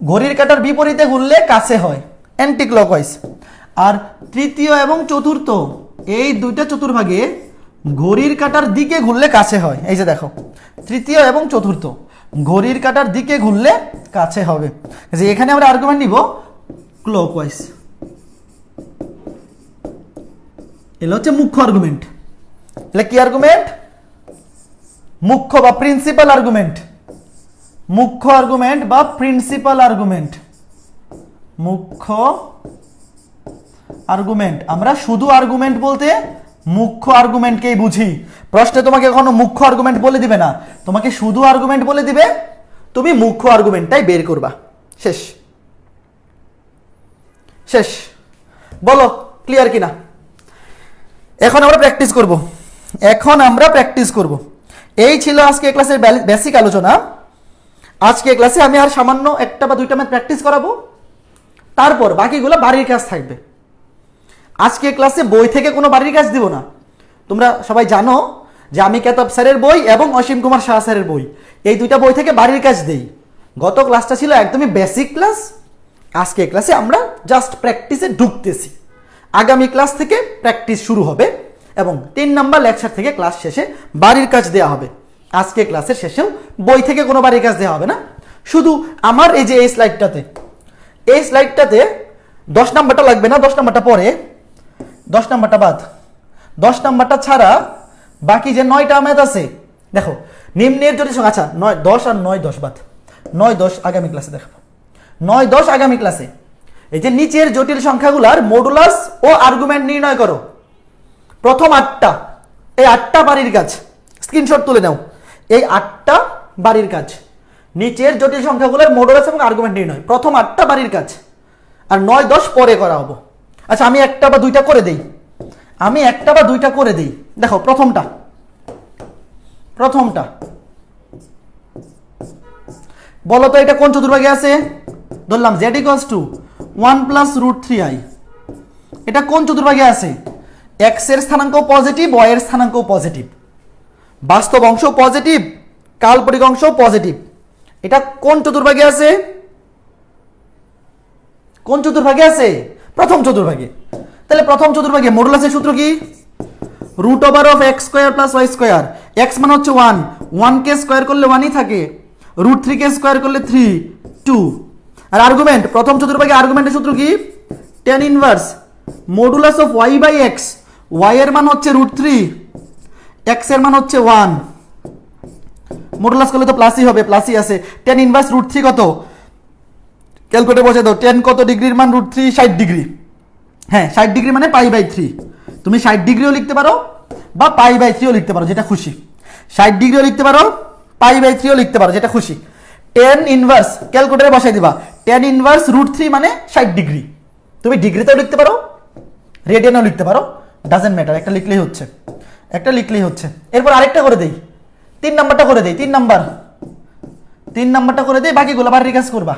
ঘড়ির কাঁটার বিপরীতে ঘুরলে কাছে হয়, অ্যান্টি ক্লকওয়াইজ। আর তৃতীয় এবং চতুর্থ এই দুইটা চতুর্ভাগে ঘড়ির কাঁটার দিকে ঘুরলে কাছে হয়। এই যে দেখো, তৃতীয় এবং চতুর্থ ঘড়ির কাঁটার দিকে ঘুরলে কাছে হবে। যে এখানে আমরা আর্গুমেন্ট নিব ক্লকওয়াইজ। এগুলো হচ্ছে মুখ্য আর্গুমেন্ট। এগুলো কি আর্গুমেন্ট? মুখ্য বা প্রিন্সিপাল আর্গুমেন্ট। মুখ্য আর্গুমেন্ট বা প্রিন্সিপাল আর্গুমেন্ট। মুখ্য আর্গুমেন্ট। আমরা শুধু আর্গুমেন্ট বলতে মুখ্য আর্গুমেন্টকেই বুঝি। প্রশ্নে তোমাকে কখনো মুখ্য আর্গুমেন্ট বলে দিবে না, তোমাকে শুধু আর্গুমেন্ট বলে দিবে, তুমি মুখ্য আর্গুমেন্টটাই বের করবা। শেষ। শেষ। বলো ক্লিয়ার কিনা? এখন আমরা প্র্যাকটিস করব। এই ছিল আজকে ক্লাসের বেসিক আলোচনা। আজকে ক্লাসে আমি আর সামান্য একটা বা দুইটা ম্যাথ প্র্যাকটিস করাবো, তারপর বাকিগুলো বাড়ির কাজ থাকবে। আজকে ক্লাসে বই থেকে কোনো বাড়ির কাজ দিব না। তোমরা সবাই জানো যে আমি কেতাব স্যারের বই এবং অসীম কুমার শাহ স্যারের বই, এই দুইটা বই থেকে বাড়ির কাজ দেই। গত ক্লাসটা ছিল একদমই বেসিক ক্লাস, আজকে ক্লাসে আমরা জাস্ট প্র্যাকটিসে ঢুকতেছি। আগামী ক্লাস থেকে প্র্যাকটিস শুরু হবে এবং 3 নাম্বার লেকচার থেকে ক্লাস শেষে বাড়ির কাজ দেওয়া হবে। আজকে ক্লাসের শেষেও বই থেকে কোনো বাড়ির কাজ দেওয়া হবে না, শুধু আমার এই যে এই স্লাইডটাতে 10 নাম্বারটা লাগবে না, 10 নাম্বারটা পরে, 10 নাম্বারটা বাদ, 10 নাম্বারটা ছাড়া বাকি যে 9টা ম্যাথ আছে, দেখো নিম্নের জটিল সংখ্যা, আচ্ছা 9, 10 আর 9, 10 বাদ, 9, 10 আগামী ক্লাসে দেখাবো। 9, 10 আগামী ক্লাসে। এই যে নিচের জটিল সংখ্যাগুলার মডুলাস ও আর্গুমেন্ট নির্ণয় করো। প্রথম 8টা, এই 8টা বাড়ির কাজ স্ক্রিনশট তুলে নাও। এই 8টা বাড়ির কাজ, নিচের জটিল সংখ্যাগুলোর মডুলাস এবং আর্গুমেন্ট নির্ণয়, প্রথম 8টা বাড়ির কাজ। আর 9, 10 পরে করা হবো। আচ্ছা আমি একটা বা দুইটা করে দেই। দেখো প্রথমটা বলো তো এটা কোন চতুর্ভাগে আছে? ধরলাম z = 1 + √3i। এটা কোন চতুর্ভাগে আছে? x এর স্থানাঙ্ক পজিটিভ, y এর স্থানাঙ্ক পজিটিভ, বাস্তব অংশ পজিটিভ, কাল্পনিক অংশ পজিটিভ। এটা কোন চতুর্ভাগে আছে? প্রথম চতুর্ভাগে। তাহলে প্রথম চতুর্ভাগে মডুলাসের সূত্র কি? √(x² + y²। x মানে হচ্ছে 1, 1 কে স্কয়ার করলে 1ই থাকে, √3 কে স্কয়ার করলে 3, 2। আর আর্গুমেন্ট, প্রথম চতুর্ভাগে আর্গুমেন্টের সূত্র কি? tan inverse modulus of y by x, y এর মান হচ্ছে √3, এক্স এর মান হচ্ছে 1, মডুলাস করলে তো প্লাসই হবে, প্লাসই আছে। টেন ইনভার্স √3 কত, ক্যালকুলেটর বসে দাও, 10 কত ডিগ্রির মান √3, 60 ডিগ্রি। হ্যাঁ 60 ডিগ্রি মানে π/3, তুমি 60 ডিগ্রিও লিখতে পারো বা π/3ও লিখতে পারো, যেটা খুশি। 60 ডিগ্রিও লিখতে পারো, π/3ও লিখতে পারো, যেটা খুশি। 10 ইনভার্স ক্যালকুলেটরে বসাই দিবা, 10 ইনভার্স √3 মানে 60 ডিগ্রি। তুমি ডিগ্রিতেও লিখতে পারো, রেডিয়ানেও লিখতে পারো, ডাজেন্ট ম্যাটার, একটা লিখলেই হচ্ছে, একটা লিখলেই হচ্ছে। এরপর আরেকটা করে দেই, 3 নাম্বারটা করে দেই, 3 নাম্বারটা করে দেই, বাকিগুলো বাড়ির কাজ করবা।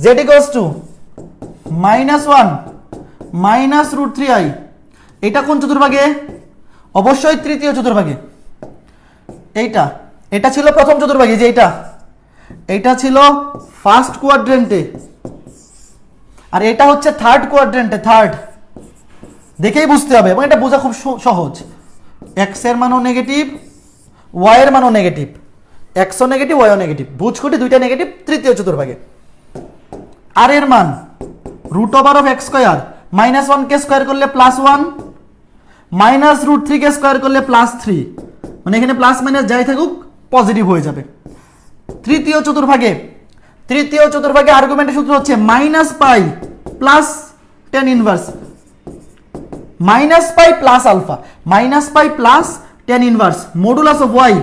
z = -1 মাইনাস √3i, এটা কোন চতুর্ভাগে? অবশ্যই তৃতীয় চতুর্ভাগে। এটা ছিল প্রথম চতুর্ভাগে, যে এটা ছিল ফার্স্ট কোয়াড্রেন্টে, আর এটা হচ্ছে থার্ড কোয়াড্রেন্টে, থার্ড। দেখেই বুঝতে হবে, এবং এটা বোঝা খুব সহজ। এক্স এর মানও নেগেটিভ, ওয়াই এর মানও নেগেটিভ, এক্সও নেগেটিভ, ওয়াইও নেগেটিভ, বুঝকুটি দুইটা নেগেটিভ তৃতীয় চতুর্ভাগে। আর এর মান √(x²) -1 কে স্কোয়ার করলে +1, -√3 কে স্কোয়ার করলে +3, মানে এখানে প্লাস মাইনাস যাই থাকুক পজিটিভ হয়ে যাবে। তৃতীয় চতুর্ভাগে আর্গুমেন্টের সূত্র হচ্ছে -π plus tan inverse, -π plus alpha, -π plus tan inverse modulus of y,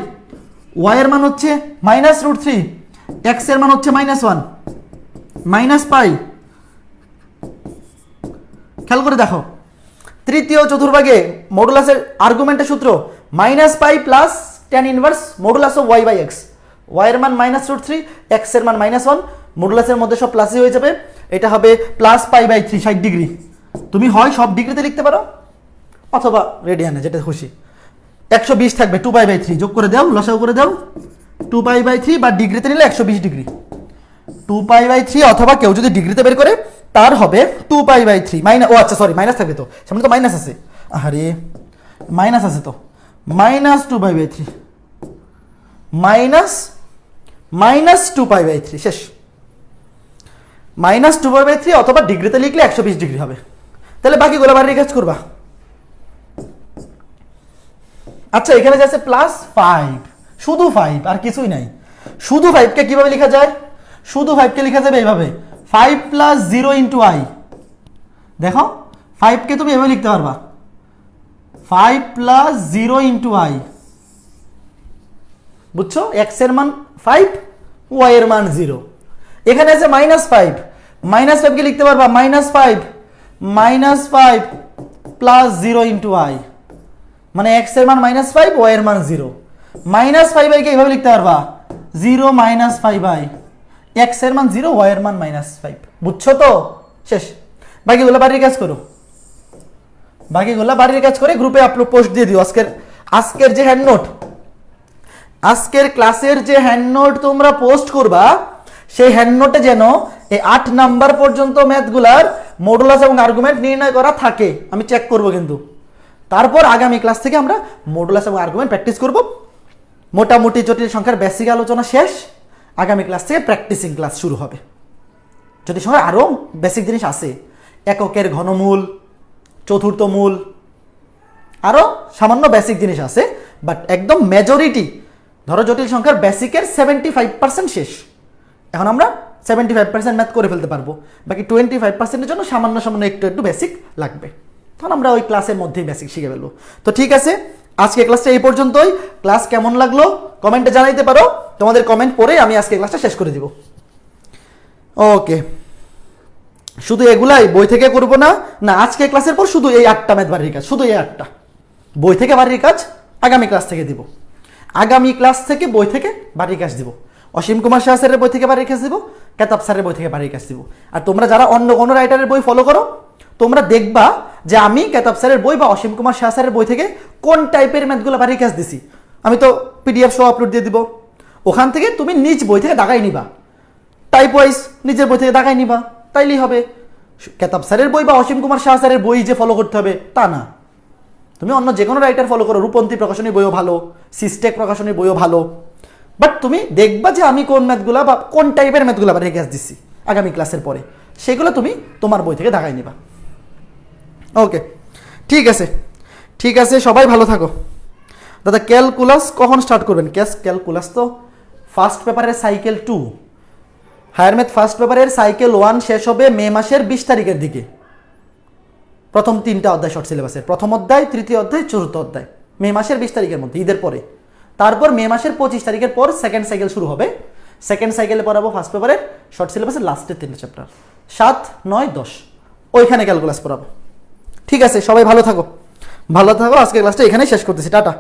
y এর মান হচ্ছে -√3, এক্স এর মান হচ্ছে -1, -π। খেয়াল করে দেখো, তৃতীয় চতুর্ভাগে মডুলাসের আর্গুমেন্টের সূত্র -π plus tan inverse modulus of y by x, y এর মান -√3, এক্স এর মান -1, মডুলাসের মধ্যে সব প্লাসই হয়ে যাবে, এটা হবে +π/3, 60 ডিগ্রি। তুমি হয় সব ডিগ্রিতে লিখতে পারো অথবা রেডিয়ানে, যেটা খুশি। 120 থাকবে, 2π/3 যোগ করে দাও, লসাগু করে দাও, 2π/3, বা ডিগ্রিতে নিলে 120 ডিগ্রি, 2π/3, অথবা কেউ যদি ডিগ্রিতে বের করে তার হবে 2π/3 ও আচ্ছা সরি, মাইনাস থাকবে তো, সামনে তো মাইনাস আছে, আরে মাইনাস আছে তো, -2π/3 -2π/3 শেষ, -2π/3, অথবা ডিগ্রিতে লিখলে 120 ডিগ্রি হবে। তাহলে বাকিগুলো বাড়ির কাজ করবা। আচ্ছা এখানে যাচ্ছে +5, শুধু 5 আর কিছুই নাই। শুধু 5 কে কিভাবে লেখা যায়? শুধু 5 কে লেখা যাবে এইভাবে, 5 + 0 * i। দেখো 5 কে তুমি এভাবে লিখতে পারবা, 5 + 0 * i। বুঝছো? x এর মান 5, y এর মান 0। এখানে আছে -5, -5 কে লিখতে পারবা -5 + 0 * i, মানে x এর মান -5, y এর মান 0। -5i কে এইভাবে লিখতে পারবা 0 - 5i, x এর মান 0, y এর মান -5। বুঝছো তো? শেষ। বাকিগুলো বাড়ির কাজ করো, বাকিগুলো বাড়ির কাজ করে গ্রুপে আপলোড পোস্ট দিয়ে দিও। আজকের যে হ্যান্ড নোট, আজকের ক্লাসের যে হ্যান্ড নোট তোমরা পোস্ট করবা, সেই হ্যান্ড নোটে যেন এই 8 নাম্বার পর্যন্ত ম্যাথগুলার মডুলাস এবং আর্গুমেন্ট নির্ণয় করা থাকে। আমি চেক করব কিন্তু। তারপর আগামী ক্লাস থেকে আমরা মডুলাস এবং আর্গুমেন্ট প্র্যাকটিস করব। মোটামুটি জটিল সংখ্যার বেসিক আলোচনা শেষ, আগামী ক্লাস থেকে প্র্যাকটিসিং ক্লাস শুরু হবে। জটিল সংখ্যার আরও বেসিক জিনিস আছে, এককের ঘনমূল, চতুর্থ মূল, আরও সামান্য বেসিক জিনিস আছে, বাট একদম মেজরিটি, ধরো জটিল সংখ্যার বেসিকের 75% শেষ। এখন আমরা 75% ম্যাথ করে ফেলতে পারবো, বাকি 25%-এর জন্য সামান্য একটু বেসিক লাগবে। তখন আমরা ওই ক্লাসের মধ্যেই বেসিক শিখে ফেলবো। তো ঠিক আছে, আজকে ক্লাসটা এই পর্যন্তই। ক্লাস কেমন লাগলো কমেন্টে জানাইতে পারো, তোমাদের কমেন্ট পড়ে আমি আজকে ক্লাসটা শেষ করে দিব। ওকে, শুধু এগুলাই বই থেকে করবো না, আজকে ক্লাসের পর শুধু এই 8টা ম্যাথ বাড়ির কাজ, শুধু এই 8টা বই থেকে বাড়ির কাজ আগামী ক্লাস থেকে দিব। আগামী ক্লাস থেকে বই থেকে বাড়ির কাজ দিব, অসীম কুমার শাহ স্যারের বই থেকে বাড়ির কাজ দিব, কেতাব স্যারের বই থেকে বাড়ির কাজ দিব। আর তোমরা যারা অন্য কোনো রাইটারের বই ফলো করো, তোমরা দেখবা যে আমি কেতাব স্যারের বই বা অসীম কুমার শাহ স্যারের বই থেকে কোন টাইপের ম্যাথগুলো বাড়ির কাজ দিছি। আমি তো PDF সহ আপলোড দিয়ে দিব, ওখান থেকে তুমি নিজ বই থেকে দাগাই নিবা, টাইপ ওয়াইজ নিজের বই থেকে দাগাই নিবা, তাইলেই হবে। কেতাব স্যারের বই বা অসীম কুমার শাহ স্যারের বই যে ফলো করতে হবে তা না, তুমি অন্য যে কোনো রাইটার ফলো করো, রূপন্তী প্রকাশনী বইও ভালো, সিস্টেক প্রকাশনী বইও ভালো, বাট তুমি দেখবা যে আমি কোন ম্যাথগুলা বা কোন টাইপের ম্যাথগুলা বাড়ির কাজ দিচ্ছি আগামী ক্লাসের পরে, সেগুলো তুমি তোমার বই থেকে দাগাই নিবা। ওকে, ঠিক আছে, ঠিক আছে, সবাই ভালো থাকো। দাদা ক্যালকুলাস কখন স্টার্ট করবেন? ক্যালকুলাস তো ফার্স্ট পেপারের সাইকেল 2, হায়ার ম্যাথ ফার্স্ট পেপারের সাইকেল 1 শেষ হবে মে মাসের 20 তারিখের দিকে। প্রথম 3টা অধ্যায় শর্ট সিলেবাসের, প্রথম অধ্যায়, তৃতীয় অধ্যায়, চতুর্থ অধ্যায় মে মাসের 20 তারিখের মধ্যে, ঈদের পরে। তারপর মে মাসের 25 তারিখের পর সেকেন্ড সাইকেল শুরু হবে। সেকেন্ড সাইকেলে পড়াবো ফার্স্ট পেপারের শর্ট সিলেবাসের লাস্টের 3টা চ্যাপ্টার, 7, 9, 10, ওইখানে ক্যালকুলাস পড়াবো। ঠিক আছে, সবাই ভালো থাকো, ভালো থাকো। আজকের ক্লাসটা এখানেই শেষ করতেছি, টাটা।